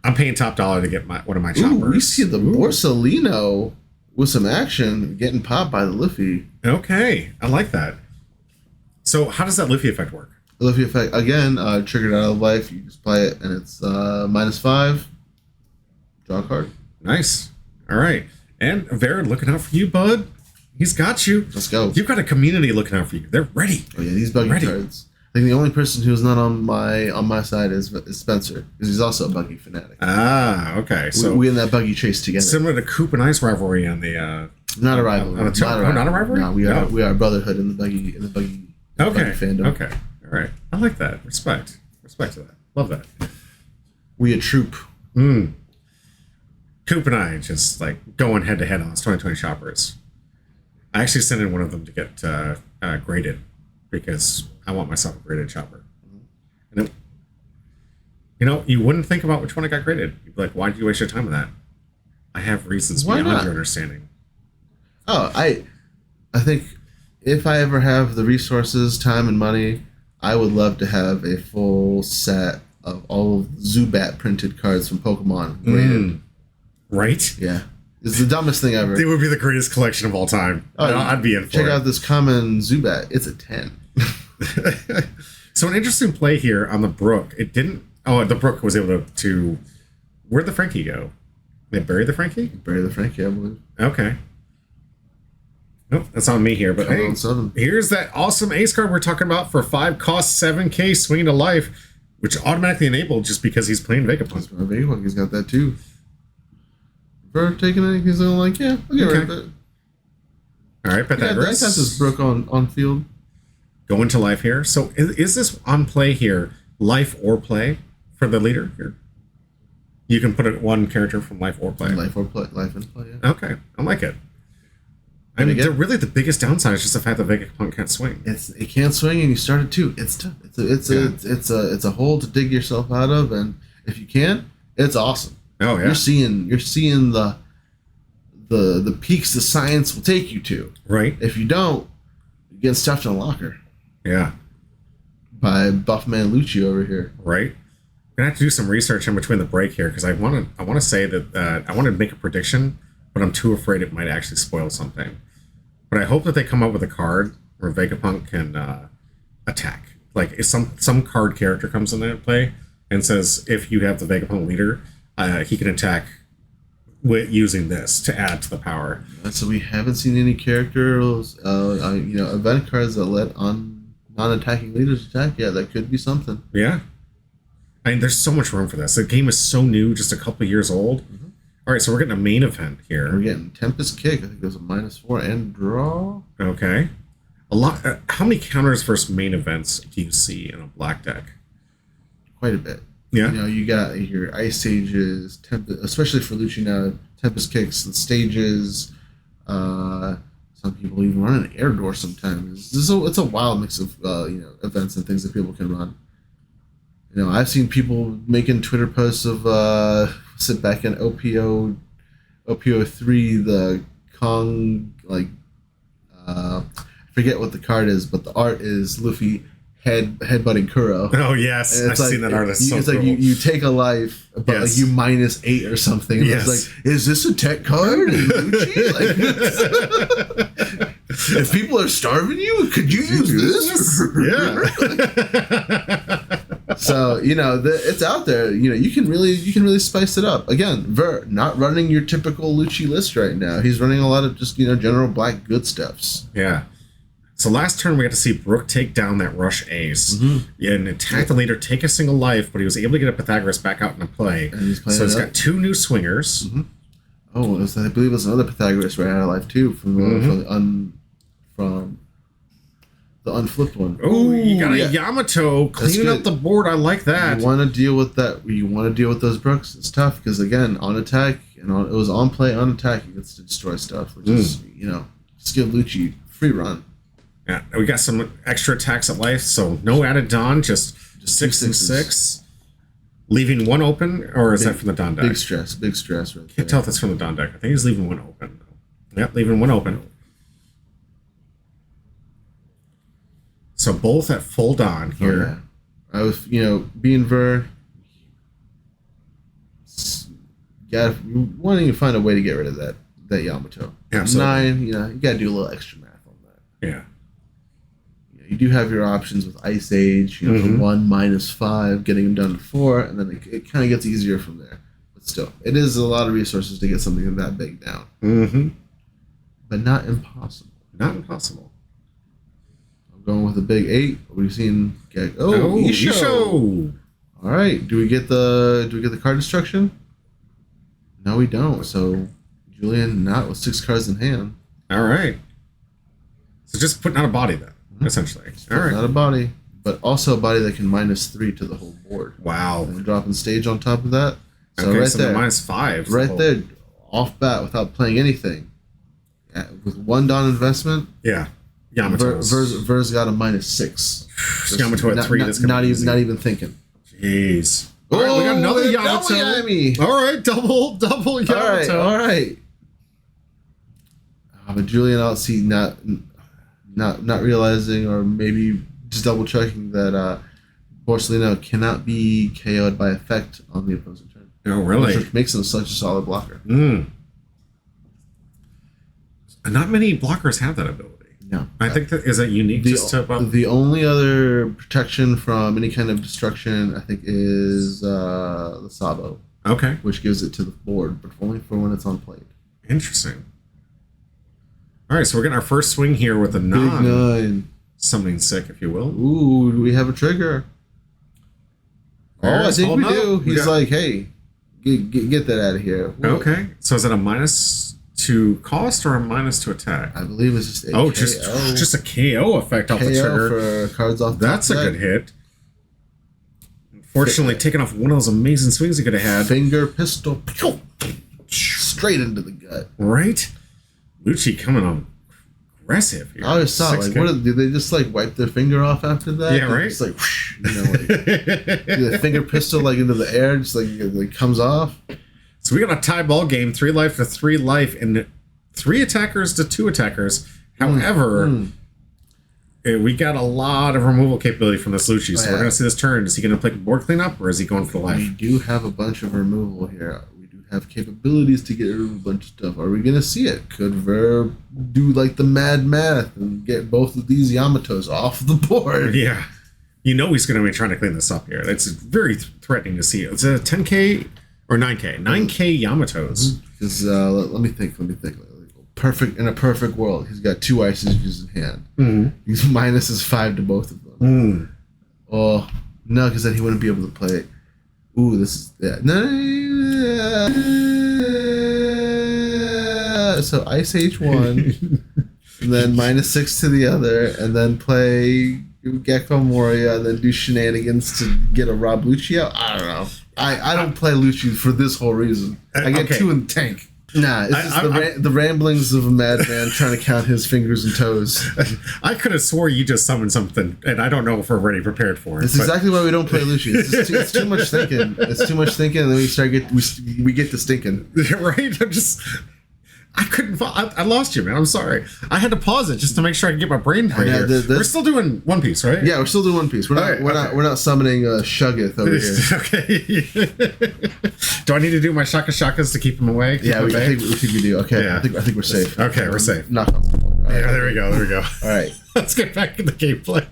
I'm paying top dollar to get one of my choppers. We see the Borsalino with some action getting popped by the Liffey. Okay, I like that. So how does that Liffey effect work? The Liffey effect, again, triggered out of life. You just play it, and it's -5. Draw a card. Nice. All right. And Verid looking out for you, bud. He's got you. Let's go. You've got a community looking out for you. They're ready. Oh yeah, these buggy cards. I think the only person who's not on my side is Spencer, because he's also a buggy fanatic. Ah, okay. So we in that buggy chase together. Similar to Coop and Ice rivalry on the not a rivalry. Not a rivalry. No, we are brotherhood in the buggy okay. fandom. Okay. All right. I like that. Respect to that. Love that. We a troop. Coop and I just like going head to head on this 2020 shoppers. I actually sent in one of them to get graded because I want myself a graded chopper. And you wouldn't think about which one I got graded. You'd be like, why did you waste your time on that? I have reasons beyond your understanding. Oh, I think if I ever have the resources, time, and money, I would love to have a full set of all of Zubat printed cards from Pokemon graded. Right? Yeah. It's the dumbest thing ever. It would be the greatest collection of all time. I'd be in for it. Check out this common Zubat. It's a 10. So an interesting play here on the Brook. It didn't... Oh, the Brook was able to... Where'd the Frankie go? They buried the Frankie? Bury the Frankie, I believe. Okay. Nope, that's on me here. But hey, here's that awesome ace card we're talking about for 5 cost 7K swinging to life, which automatically enabled just because he's playing Vegapunk. Vegapunk, he's got that too. For taking it, he's like, yeah, I'll get rid of it. All right, Pythagoras. I got this Brook on field. Go into life here. So is this on play here, life or play for the leader here? You can put one character from life or play. Life and play, yeah. Okay, I like it. I mean, really the biggest downside is just the fact that Vegapunk can't swing. It can't swing, and you start it too. It's tough. It's a hole to dig yourself out of, and if you can, it's awesome. Oh yeah, you're seeing the peaks the science will take you to. Right. If you don't, you get stuffed in a locker. Yeah. By Buffman Lucci over here. Right. I'm gonna have to do some research in between the break here because I want to say that I want to make a prediction, but I'm too afraid it might actually spoil something. But I hope that they come up with a card where Vegapunk can attack. Like if some card character comes into play and says if you have the Vegapunk leader, he can attack using this to add to the power. So we haven't seen any characters, event cards that let non-attacking leaders attack. Yeah, that could be something. Yeah. I mean, there's so much room for this. The game is so new, just a couple years old. Mm-hmm. All right, so we're getting a main event here. We're getting Tempest Kick. I think there's a -4 and draw. Okay. A lot. How many counters versus main events do you see in a black deck? Quite a bit. Yeah. You got your Ice Sages, especially for Lucci now, Tempest Kicks, the stages. Some people even run an Air Door sometimes. It's a wild mix of events and things that people can run. I've seen people making Twitter posts of sit back in OP03, the Kong, I forget what the card is, but the art is Luffy headbutting Kuro. Oh yes, I've seen that art. It's cool. Like you take a life, but like you -8 or something. And it's like, is this a tech card? If people are starving you, could you use this? Yeah. So it's out there. You can really spice it up. Again, not running your typical Lucci list right now. He's running a lot of just general black good stuffs. Yeah. So last turn we got to see Brook take down that Rush Ace and attack the leader, take a single life, but he was able to get a Pythagoras back out into play. So he's got 2 new swingers. Mm-hmm. Oh, I believe it was another Pythagoras right out of life too from the unflipped one. Oh, you got a Yamato cleaning up the board. I like that. You want to deal with that. You want to deal with those Brooks. It's tough because again, on attack and it was on play, on attack, he gets to destroy stuff, which is Just give Lucci free run. Yeah, we got some extra attacks at life, so no added Dawn, just 6 and 6. Leaving one open, or is that from the Dawn deck? Big stress right there. Can't tell if that's from the Dawn deck. I think he's leaving one open. Yep, leaving one open. So both at full Dawn here. I was, being Ver, wanting to find a way to get rid of that Yamato. Absolutely. 9, you gotta do a little extra math on that. Yeah. You do have your options with Ice Age, the 1 -5, getting him down to 4, and then it kind of gets easier from there. But still, it is a lot of resources to get something that big down. Mm-hmm. But not impossible. Not impossible. I'm going with a big 8. We've seen Isho. All right. Do we get the card destruction? No, we don't. So Julian not with 6 cards in hand. All right. So just putting out a body then. Essentially. All right. Not a body, but also a body that can -3 to the whole board. Wow. And dropping stage on top of that. So okay, right so there. the -5. Right there, off bat without playing anything. With 1 Dawn investment. Yeah. Yamato. Ver's got a -6. Yamato at 3. That's not even thinking. Jeez. All right, we got another Yamato. All right, double Yamato. All right. But Julian, I'll see not realizing, or maybe just double checking that Borsellino cannot be KO'd by effect on the opposing turn. Oh, really? Which makes him such a solid blocker. Not many blockers have that ability. No. I think that is that unique the only other protection from any kind of destruction, I think, is the Sabo. Okay. Which gives it to the board, but only for when it's on plate. Interesting. All right, so we're getting our first swing here with a Big 9. Summoning sick, if you will. Ooh, do we have a trigger? I think we do. He's like, hey, get that out of here. Whoa. Okay, so is it a -2 cost or a -2 attack? I believe it's just a KO. just a KO effect off the trigger. For cards off. That's a good hit. Unfortunately, taking off one of those amazing swings he could have had. Finger pistol, straight into the gut. Right. Lucci coming on aggressive here. I always thought, did they just wipe their finger off after that? Yeah, right. Just whoosh, the finger pistol into the air, just it comes off. So we got a tie ball game, 3 life to 3 life, and 3 attackers to 2 attackers. However, we got a lot of removal capability from this Lucci, so we're going to see this turn. Is he going to play board cleanup, or is he going for the life? We do have a bunch of removal here. Have capabilities to get rid of a bunch of stuff. Are we gonna see it? Could Ver do the mad math and get both of these Yamatos off the board? Yeah, he's gonna be trying to clean this up here. It's very threatening to see. It's a 10K or 9K, 9K Yamatos. Because let me think. In a perfect world, he's got 2 Ice Ages in hand. He's -5 to both of them. Oh no, because then he wouldn't be able to play it. Ooh, this is so Ice Age 1, and then -6 to the other, and then play Gecko Moria, and then do shenanigans to get a Rob Lucci out. I don't know. I don't play Lucci for this whole reason. I get 2 in the tank. Nah, it's just the ramblings of a madman trying to count his fingers and toes. I could have swore you just summoned something, and I don't know if we're already prepared for it. That's exactly why we don't play Lucci. It's too much thinking. It's too much thinking, and then we get to stinking. Right? I couldn't. I lost you, man. I'm sorry. I had to pause it just to make sure I could get my brain right here. We're still doing One Piece, right? Yeah, we're still doing One Piece. We're not summoning Shuggeth over here. Okay. Do I need to do my shakas to keep him away? I think we do. Okay. Yeah. I think we're safe. Okay, we're safe. Knock on some wood. Yeah, there we go. All right. Let's get back in the gameplay.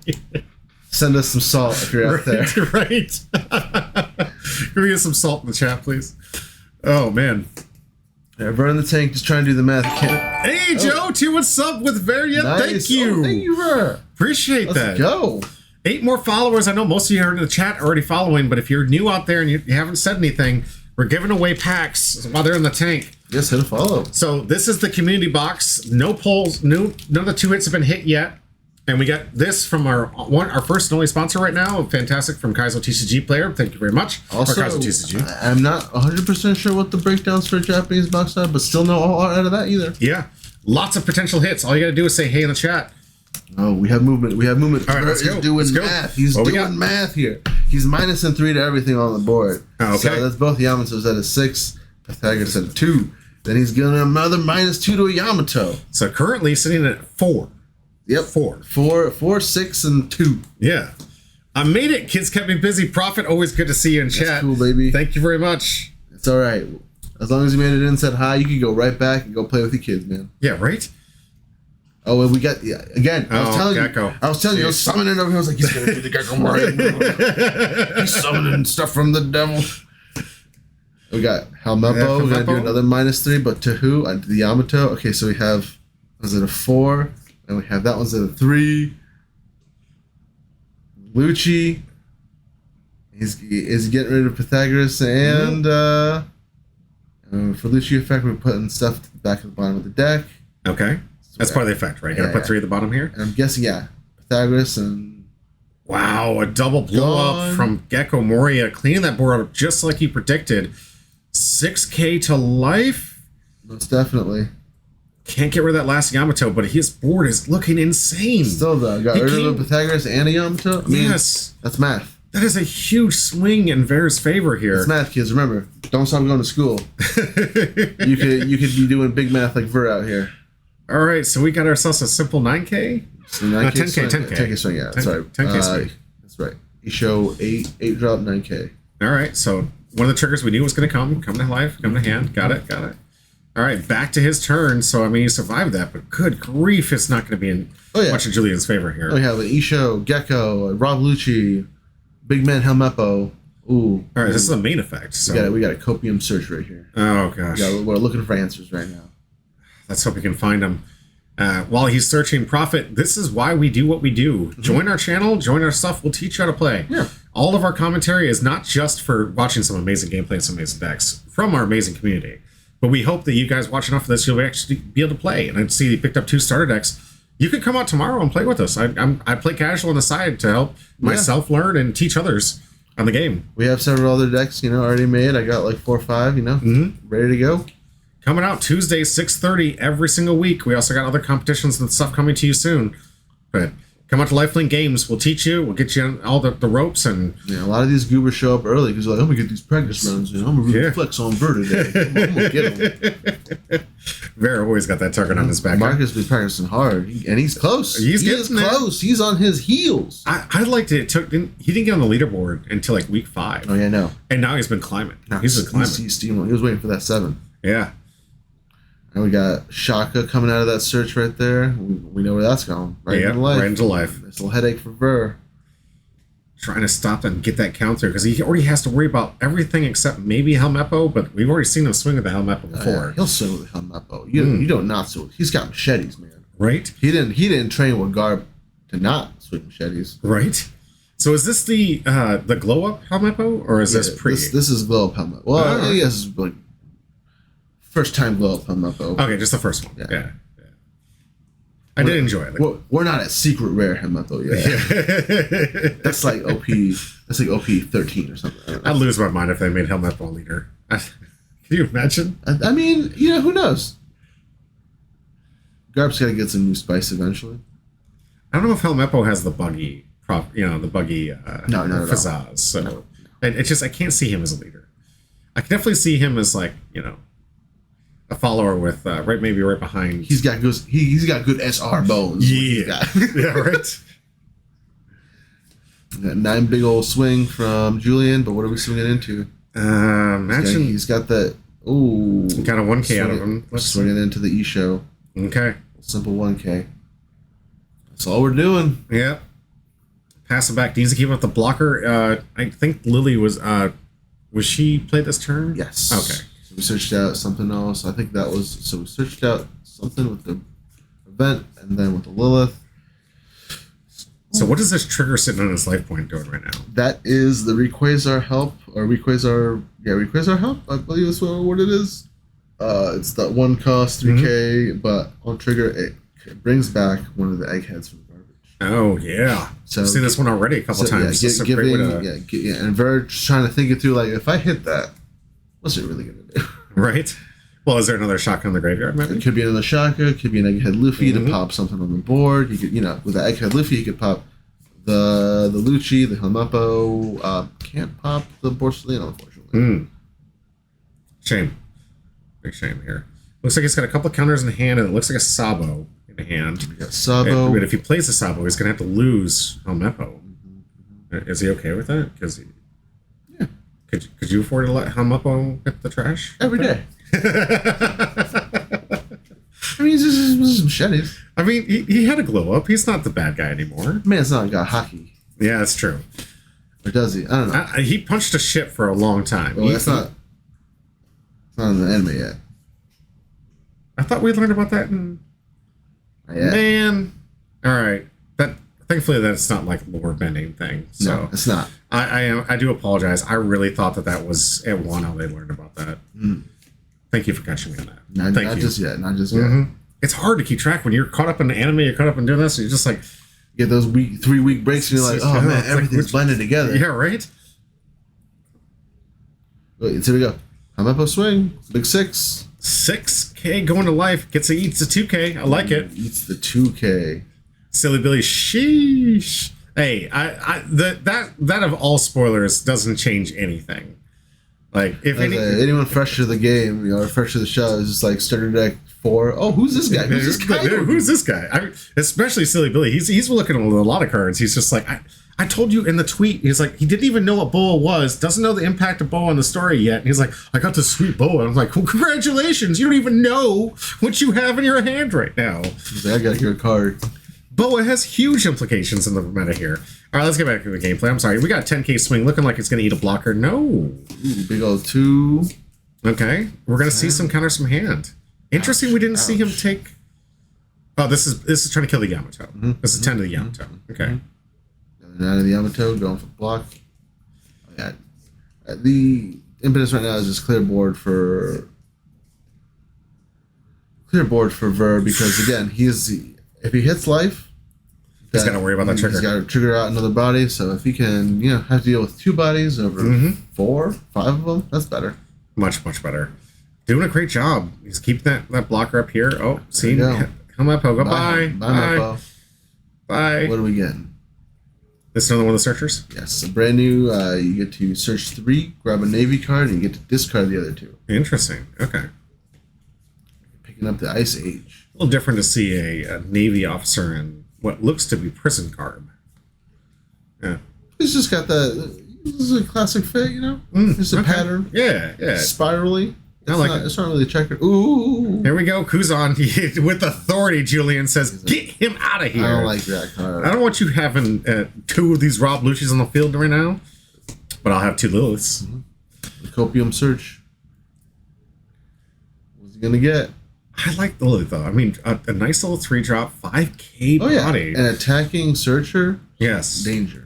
Send us some salt if you're out there. Right. Can we get some salt in the chat, please? Oh man. Yeah, burn the tank. Just trying to do the math. Hey, Joe, what's up with Variant? Nice. Thank you. Thank you, Ver. Appreciate Let's that. go. 8 more followers. I know most of you are in the chat already following, but if you're new out there and you haven't said anything, we're giving away packs while they're in the tank. Yes, hit a follow. So this is the community box. No polls. None of the 2 hits have been hit yet. And we got this from our first and only sponsor right now, fantastic, from Kaizo TCG player. Thank you very much. Also, Kaizo TCG. I'm not 100% sure what the breakdowns for a Japanese box are, but still no all out of that either. Yeah. Lots of potential hits. All you got to do is say hey in the chat. Oh, we have movement. We have movement. All right, let's go. Doing Let's go. math. He's doing math here. He's -3 to everything on the board. Oh, okay. So that's both Yamato's at a 6. Pythagoras at a 2. Then he's getting another -2 to a Yamato. So currently sitting at 4. Yep. 4, 6, and 2. Yeah. I made it. Kids kept me busy. Prophet, always good to see you in chat. That's cool, baby. Thank you very much. It's all right. As long as you made it in, said hi, you can go right back and go play with your kids, man. Yeah, right? Oh, and we got, again, I was telling Gecko. you, I was summoning over here. I was like, he's going to do the Gecko Mario. He's summoning stuff from the devil. We got Helmeppo. We're going to do another -3, but to who? To the Yamato. Okay, so we have, was it a 4? And we have that one's at a 3. Lucci. He's getting rid of Pythagoras. And for Lucci effect, we're putting stuff back at the bottom of the deck. Okay. That's part of the effect, right? You gotta put 3 at the bottom here? And I'm guessing, Pythagoras and... Wow, a double blow-up from Gecko Moria, cleaning that board up just like he predicted. 6K to life? Most definitely. Can't get rid of that last Yamato, but his board is looking insane. Still, though, got rid of Pythagoras and a Yamato? I mean, yes. That's math. That is a huge swing in Ver's favor here. It's math, kids. Remember, don't stop going to school. you could be doing big math like Ver out here. All right, so we got ourselves a simple 9K? So 9K 10K, 10K. 10K swing, yeah. That's right. 10K swing. That's right. You show 8 drop, 9K. All right, so one of the triggers we knew was going to come to life, come to hand. Got it. All right, back to his turn. So, I mean, he survived that, but good grief, it's not going to be in much of Julian's favor here. We have an Isho, Gecko, Rob Lucci, Big Man Helmeppo. Ooh. All right, this is the main effect. So. We got a copium search right here. Oh, gosh. We're looking for answers right now. Let's hope we can find them. While he's searching Prophet, this is why we do what we do. Mm-hmm. Join our channel, join our stuff. We'll teach you how to play. Yeah. All of our commentary is not just for watching some amazing gameplay and some amazing decks from our amazing community, but we hope that you guys watch enough of this, you'll actually be able to play. And I see you picked up 2 starter decks. You could come out tomorrow and play with us. I play casual on the side to help myself learn and teach others on the game. We have several other decks, already made. I got like 4 or 5, ready to go. Coming out Tuesday, 6:30 every single week. We also got other competitions and stuff coming to you soon. But come out to LifeLink Games. We'll teach you. We'll get you on all the ropes. And a lot of these goobers show up early because they're like, I'm going to get these practice runs. I'm going to really flex on Ver today. I'm going to get them. Vera always got that target on his back. Marcus has been practicing hard. And he's close. He's close. He's on his heels. I liked it. He didn't get on the leaderboard until like week 5. Oh, yeah, no. And now he's been climbing. He's been climbing. He's steaming. He was waiting for that 7. Yeah. And we got Shaka coming out of that search right there. We know where that's going. Right into life. Right into life. Nice little headache for Ver. Trying to stop and get that counter because he already has to worry about everything except maybe Helmeppo, but we've already seen him swing with the Helmeppo before. Yeah, he'll swing with the Helmeppo. You don't not swing. He's got machetes, man. Right? He didn't train with Garb to not swing machetes. Right. So is this the glow up Helmeppo or is this pre? This is glow up Helmeppo. Well, I guess it's like first time glow up Helmeppo. Okay, just the first one. Yeah. I did enjoy it. We're not at secret rare Helmeppo yet. Yeah. That's like OP. That's like OP 13 or something. I'd lose my mind if they made Helmeppo a leader. Can you imagine? I mean, who knows? Garb's got to get some new spice eventually. I don't know if Helmeppo has the buggy pizzazz. So no. It's just I can't see him as a leader. I can definitely see him as like a follower with maybe right behind. He's got good SR bones. Yeah, yeah, right. Got 9 big old swing from Julian, but what are we swinging into? Imagine he's got that. Ooh, got a 1K out of him. Let's swing it into the E show. Okay, simple 1K. That's all we're doing. Yeah. Pass it back. Needs to keep up the blocker. I think Lily was she played this turn? Yes. Okay. So we searched out something else. I think that was so we searched out something with the event and then with the Lilith. So what is this trigger sitting on his life point doing right now? That is the Rayquaza help or Rayquaza help. I believe that's what it is. It's that 1 cost 3K, but on trigger it brings back one of the eggheads from garbage. Oh yeah, so I've seen this one already a couple times. And Verge trying to think it through. Like, if I hit that, what's it really gonna do? Right. Well, is there another shotgun in the graveyard, maybe? It could be another Shaka, it could be an Egghead Luffy to pop something on the board. You could, with the Egghead Luffy, you could pop the Lucci, the Helmeppo. Can't pop the Borsellino, unfortunately. Shame. Big shame here. Looks like he's got a couple of counters in hand, and it looks like a Sabo in hand. We got Sabo. But if he plays a Sabo, he's going to have to lose Helmeppo. Is he okay with that? Because yeah. Could you afford to let Helmeppo hit the trash? Every day. I mean, this is some sheddies. I mean, he had a glow up. He's not the bad guy anymore. Man's not got hockey. Yeah, that's true. Or does he? I don't know. He punched a ship for a long time. Well, it's not in the anime yet. I thought we learned about that in... Yeah. Man. All right. Thankfully, that's not like lore bending thing. So no, it's not. I do apologize. I really thought that was at Wano they learned about that. Thank you for catching me on that. Not just yet. It's hard to keep track when you're caught up in the anime. You're caught up in doing this. And you're just like, you get those 3-week breaks, and you're like, oh man, everything's blended together. Yeah, right. Wait, here we go. Helmeppo swing, big 6. 6K going to life. Eats the 2K. I like it. Eats the 2K. Silly Billy, sheesh. Hey, that of all spoilers doesn't change anything. Like, if anyone fresh to the game, or fresh to the show, is just like starter deck 4. Oh, who's this guy? Who's this guy? Especially Silly Billy. He's looking at a lot of cards. He's just like, I told you in the tweet. He's like, he didn't even know what Boa was. Doesn't know the impact of Boa on the story yet. And he's like, I got this sweet Boa. I'm like, well, congratulations. You don't even know what you have in your hand right now. He's like, I gotta hear a card. Boa has huge implications in the meta here. All right, let's get back to the gameplay. I'm sorry. We got a 10K swing looking like it's going to eat a blocker. No. Ooh, big old 2. Okay. We're going to see some counters from hand. Interesting we didn't see him take... Oh, this is trying to kill the Yamato. This is 10 to the Yamato. Okay. 9 of the Yamato going for block. Yeah. The impetus right now is just clear board for Ver, because again, if he hits life, he's got to worry about that trigger. He's got to trigger out another body. So if he can, have to deal with 2 bodies over 4, 5 of them, that's better. Much better. Doing a great job. He's keeping that blocker up here. Oh, see, Helmeppo, go bye. Bye. What are we getting? This is another one of the searchers? Yes, a brand new. You get to search 3, grab a Navy card, and you get to discard the other 2. Interesting. Okay. Picking up the Ice Age. A little different to see a Navy officer in what looks to be prison garb. Yeah. He's just got this is a classic fit, Just a pattern. Yeah. Spirally. It's not really a checker. Ooh. Here we go. Kuzan with authority, Julian says, get him out of here. I don't like that card. I don't want you having 2 of these Rob Lucci's on the field right now, but I'll have 2 Liliths. The Copium Search. What's he going to get? I like the Lilith, though. I mean, a nice little 3-drop, 5K body. An attacking Searcher? Yes. Danger.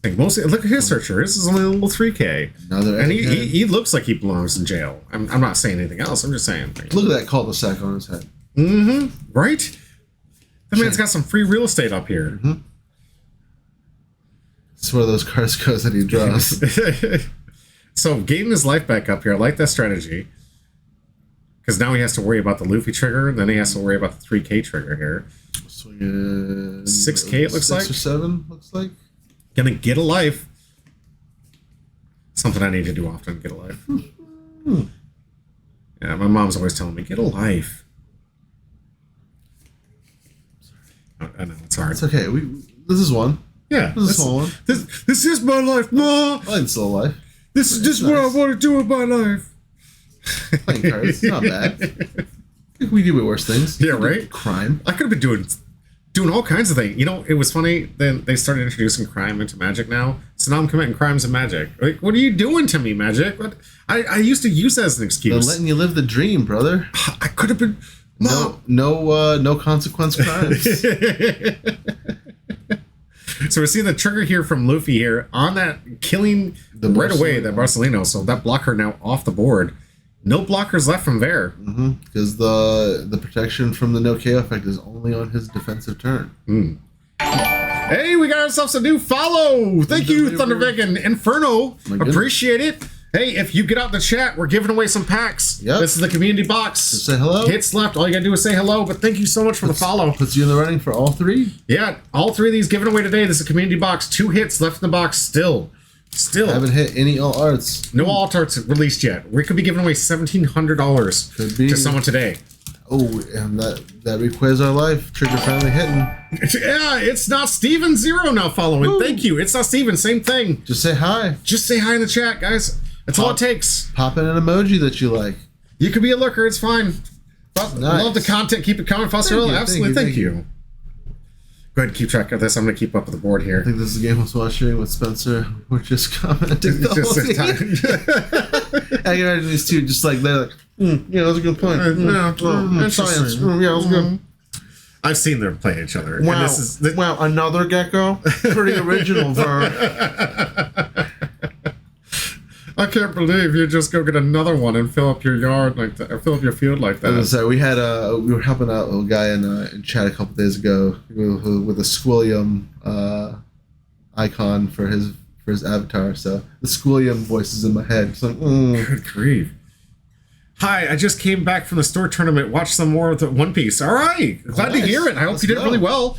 Like look at his Searcher. This is only a little 3K. And he looks like he belongs in jail. I'm not saying anything else. I'm just saying. Look at that cul-de-sac on his head. Right? The man's got some free real estate up here. It's one of those cards goes that he draws. So, getting his life back up here, I like that strategy. Because now he has to worry about the Luffy trigger, and then he has to worry about the 3K trigger here. So 6K, it looks like. 6 or 7, looks like. Gonna get a life. Something I need to do often, get a life. Yeah, my mom's always telling me, get a life. I know, it's hard. It's okay. This is one. Yeah. This is a small one. This is my life, Ma! Mine's still alive. This is just what I want to do with my life. Playing cards, it's not bad. I think we do worse things. Yeah, right? Crime. I could have been doing all kinds of things. It was funny. Then they started introducing crime into Magic now. So now I'm committing crimes in Magic. Like, what are you doing to me, Magic? What? I used to use that as an excuse. They're letting you live the dream, brother. I could have been. No consequence crimes. So we're seeing the trigger here from Luffy here on that killing right away that Borsellino. So that blocker now off the board. No blockers left from there. Because the protection from the no KO effect is only on his defensive turn. Hey, we got ourselves a new follow. Thank you, Thunderveg and Inferno. Appreciate it. Hey, if you get out in the chat, we're giving away some packs. Yep. This is the community box. Just say hello. Hits left. All you gotta do is say hello. But thank you so much for the follow. Puts you in the running for all 3. Yeah, all 3 of these given away today. This is a community box. 2 hits left in the box still. I haven't hit any alt arts. No alt arts released yet. We could be giving away $1,700 to someone today. Oh, and that requires our life. Trigger finally hitting. Yeah, it's not Steven Zero now following. Ooh. Thank you. It's not Steven. Same thing. Just say hi. Just say hi in the chat, guys. That's all it takes. Pop in an emoji that you like. You could be a lurker. It's fine. Nice. Love the content. Keep it coming, Fosterville. Absolutely. Thank you. Go ahead and keep track of this. I'm going to keep up with the board here. I think this is a game I was watching with Spencer. We're just commenting the whole thing. I can imagine these two just like, they're like, yeah, that's a good point. Science. Yeah, that was good. I've seen them play each other. Wow. And this is wow, another gecko? Pretty original verb. I can't believe you just go get another one and fill up your yard like that, or fill up your field like that. So we were helping out a guy in chat a couple days ago with a Squilliam icon for his avatar. So the Squilliam voice is in my head. So, Good grief. Hi, I just came back from the store tournament. Watched some more of the One Piece. All right, glad to hear it. I hope you did really well.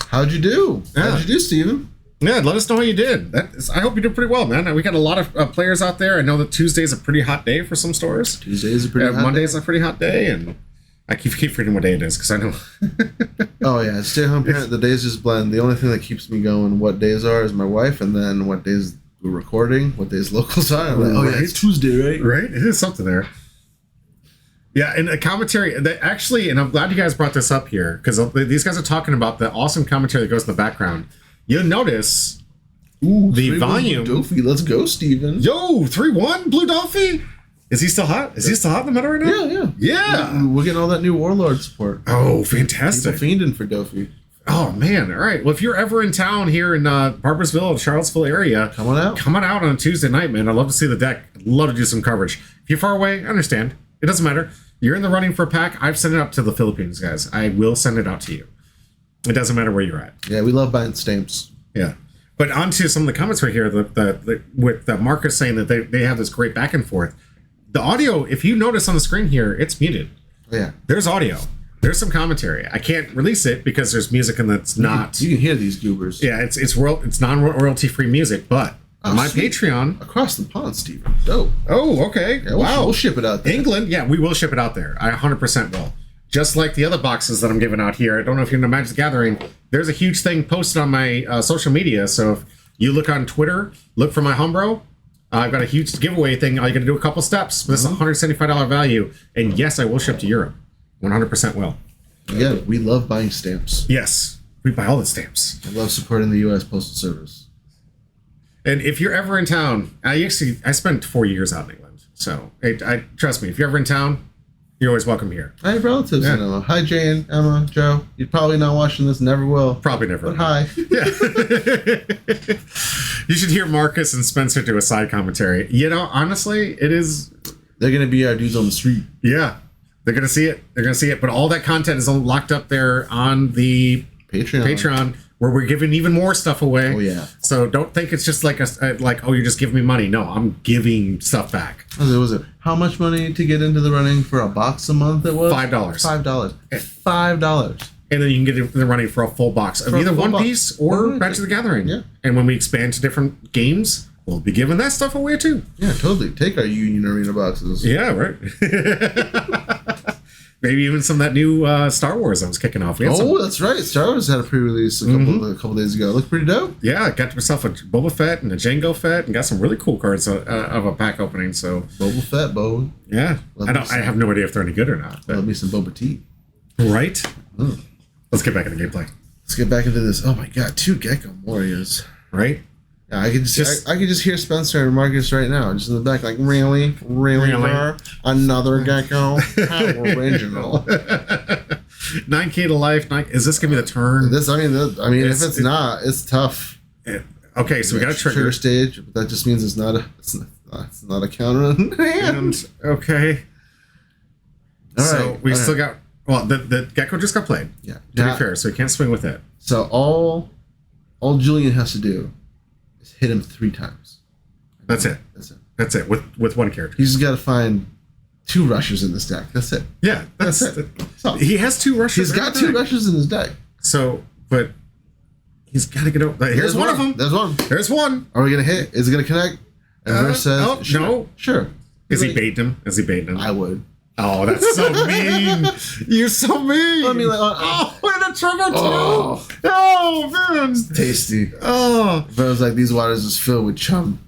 How'd you do? Yeah. How'd you do, Steven? Yeah, let us know how you did. I hope you did pretty well, man. We got a lot of players out there. I know that Tuesday's a pretty hot day for some stores. Tuesday's a pretty hot day. Monday's a pretty hot day, and I keep forgetting what day it is because I know. Oh, yeah. Stay-at-home parent, the days just blend. The only thing that keeps me going what days are is my wife, and then what days we're recording, what days locals are. I'm like, oh, yeah, it's Tuesday, right? Right? It is something there. Yeah, and a commentary that actually, and I'm glad you guys brought this up here because these guys are talking about the awesome commentary that goes in the background. You'll notice the volume. Doofy, let's go, Steven. Yo, 3-1 Blue Dolphy. Is he still hot? Is he still hot in the meta right now? Yeah. We're getting all that new Warlord support. Oh, fantastic. People fiending for Doofy. Oh, man. All right. Well, if you're ever in town here in Barboursville, Charlottesville area, come on out on a Tuesday night, man. I'd love to see the deck. I'd love to do some coverage. If you're far away, I understand. It doesn't matter. You're in the running for a pack. I've sent it up to the Philippines, guys. I will send it out to you. It doesn't matter where you're at. Yeah, we love buying stamps. Yeah. But on to some of the comments right here, with Marcus saying that they have this great back and forth. The audio, if you notice on the screen here, it's muted. Yeah. There's audio. There's some commentary. I can't release it because there's music and that's not. You can hear these goobers. Yeah, it's non-royalty free music, but on my Patreon. Across the pond, Steven. Dope. Oh, okay. Yeah, wow. We'll ship it out there. England, yeah, we will ship it out there. I 100% will. Just like the other boxes that I'm giving out here. I don't know if you're in the Magic the Gathering. There's a huge thing posted on my social media. So if you look on Twitter, look for my Humbro. I've got a huge giveaway thing. All you got to do a couple steps. But it's a $175 value. And yes, I will ship to Europe. 100% will. Yeah, we love buying stamps. Yes, we buy all the stamps. I love supporting the U.S. Postal Service. And if you're ever in town, I spent 4 years out in England. So I trust me, if you're ever in town, you're always welcome here. I have relatives in Emma. Hi, Jane, Emma, Joe. You're probably not watching this, never will. Probably never. But hi. Yeah. You should hear Marcus and Spencer do a side commentary. You know, honestly, it is. They're going to be our dudes on the street. Yeah. They're going to see it. They're going to see it. But all that content is all locked up there on the Patreon where we're giving even more stuff away. Oh, yeah. So don't think it's just like oh, you're just giving me money. No, I'm giving stuff back. Was it how much money to get into the running for a box a month? It was $5. $5. And then you can get in the running for a full box of either One Piece or Magic the Gathering. Yeah. And when we expand to different games, we'll be giving that stuff away too. Yeah, totally. Take our Union Arena boxes. Yeah, right. Maybe even some of that new Star Wars that was kicking off. That's right. Star Wars had a pre-release a couple days ago. It looked pretty dope. Yeah, I got myself a Boba Fett and a Jango Fett and got some really cool cards of a pack opening. So Boba Fett, Bo. Yeah. I have no idea if they're any good or not. Love me some Boba Tea. Right? Let's get back into gameplay. Let's get back into this. Oh my god, 2 Gecko Warriors. Right? Yeah, I could just hear Spencer and Marcus right now, just in the back, like, really? Another Gecko? How original. 9K to life. Is this gonna be the turn? If it's not, it's tough. Okay, so we got a trigger stage, but that just means it's not a counter in hand. Okay. All so right, we still got. Well, the Gecko just got played. Yeah. To be fair, so he can't swing with it. So all Julian has to do is hit him 3 times. That's it. That's it, with one character. He's just got to find 2 rushers in this deck. That's it. Yeah, That's it. So, he has 2 rushers. he's got 2 rushers in his deck. So, but he's got to get over. Here's one of them. There's one. There's one. Are we going to hit? Is it going to connect? And Ver says, oh, sure. no. Sure. Is he baiting him? Is he baiting him? I would. Oh, that's so mean. You're so mean. I mean, like, and a trigger too. Oh. Oh, man. Tasty. Oh. Ver's like, these waters is filled with chum.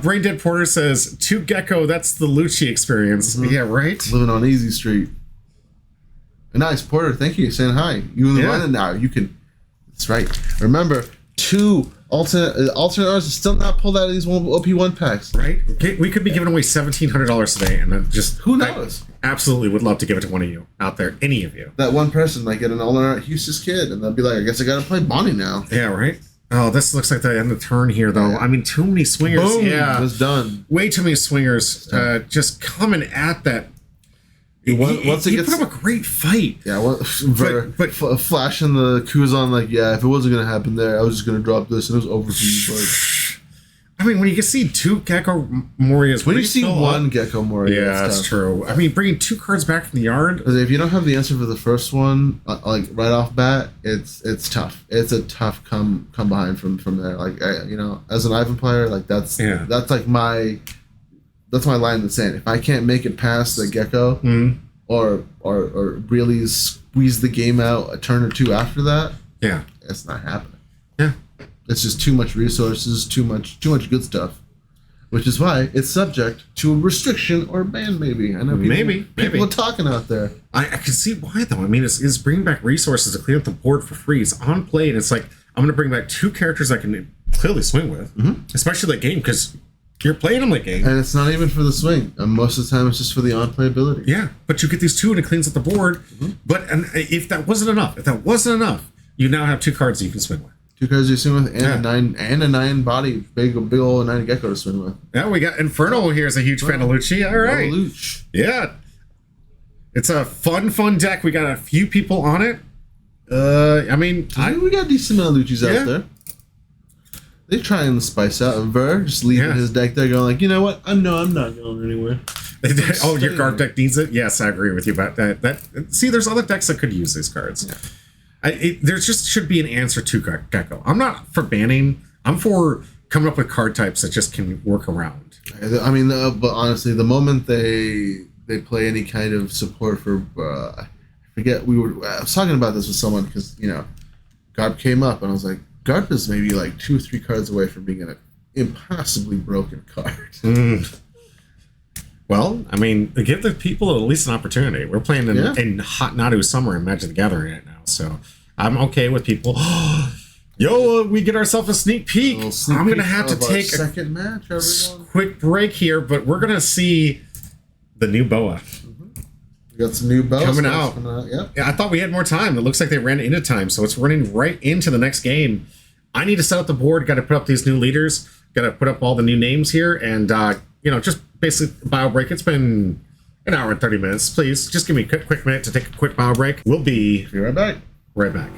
Brain Dead Porter says, 2 Gecko, that's the Lucci experience. Mm-hmm. Yeah, right? Living on Easy Street. Nice, Porter. Thank you for saying hi. You in the running now. You can. That's right. Remember, 2 alternate artists still not pulled out of these OP1 packs. Right? Okay, we could be giving away $1,700 today, and then just who knows? I absolutely would love to give it to one of you out there, any of you. That one person might get an alternate Hughes' kid, and they'll be like, I guess I got to play Bonnie now. Yeah, right. Oh, this looks like the end of the turn here, though. Yeah. I mean, too many swingers. Boom, yeah, it's done. Way too many swingers. Just coming at that. Once he put up a great fight. Yeah, but flashing the Kuzan like, yeah, if it wasn't gonna happen there, I was just gonna drop this, and it was over for you. But I mean, when you can see 2 Gecko Morias, when you see 1 Gecko Moria, yeah, that's true. I mean, bringing 2 cards back from the yard. If you don't have the answer for the first one, like right off bat, it's tough. It's a tough come behind from there. Like as an Ivan player, like that's like my. That's my line in the sand. If I can't make it past the Gecko, or really squeeze the game out a turn or 2 after that, it's not happening. Yeah, it's just too much resources, too much good stuff, which is why it's subject to a restriction or ban. Maybe I know people are talking out there. I can see why though. I mean, it's bringing back resources to clean up the board for free. It's on play, and it's like I'm going to bring back 2 characters I can clearly swing with, especially that game because. You're playing them like game. And it's not even for the swing. Most of the time, it's just for the on-playability. Yeah, but you get these 2 and it cleans up the board. But if that wasn't enough, you now have 2 cards that you can swing with. 2 cards you swing with, and a 9 body, big old 9 Gecko to swing with. Yeah, we got Inferno here is a huge fan of Lucci. All right. Lucci. Yeah. It's a fun deck. We got a few people on it. I mean, we got a decent amount of Luccis out there. They're trying to spice out, and Ver just leaving his deck there going like, you know what? I'm not going anywhere. Oh, your guard deck needs it? Yes, I agree with you about that. See, there's other decks that could use these cards. Yeah. There just should be an answer to Gecko. I'm not for banning. I'm for coming up with card types that just can work around. I mean, but honestly, the moment they play any kind of support for, I forget, I was talking about this with someone because, Garb came up, and I was like, Garp is maybe like 2 or 3 cards away from being an impossibly broken card. Well, I mean, give the people at least an opportunity. We're playing in Hot Nadu Summer in Magic the Gathering right now, so I'm okay with people. Yo, we get ourselves a sneak peek. I'm going to have to take a second match, everyone. Quick break here, but we're going to see the new BOA. We got some new bows coming out. Yep. Yeah, I thought we had more time. It looks like they ran into time, so it's running right into the next game. I need to set up the board. Got to put up these new leaders. Got to put up all the new names here, and just basically bio break. It's been an hour and 30 minutes. Please just give me a quick minute to take a quick bio break. We'll be right back. Right back.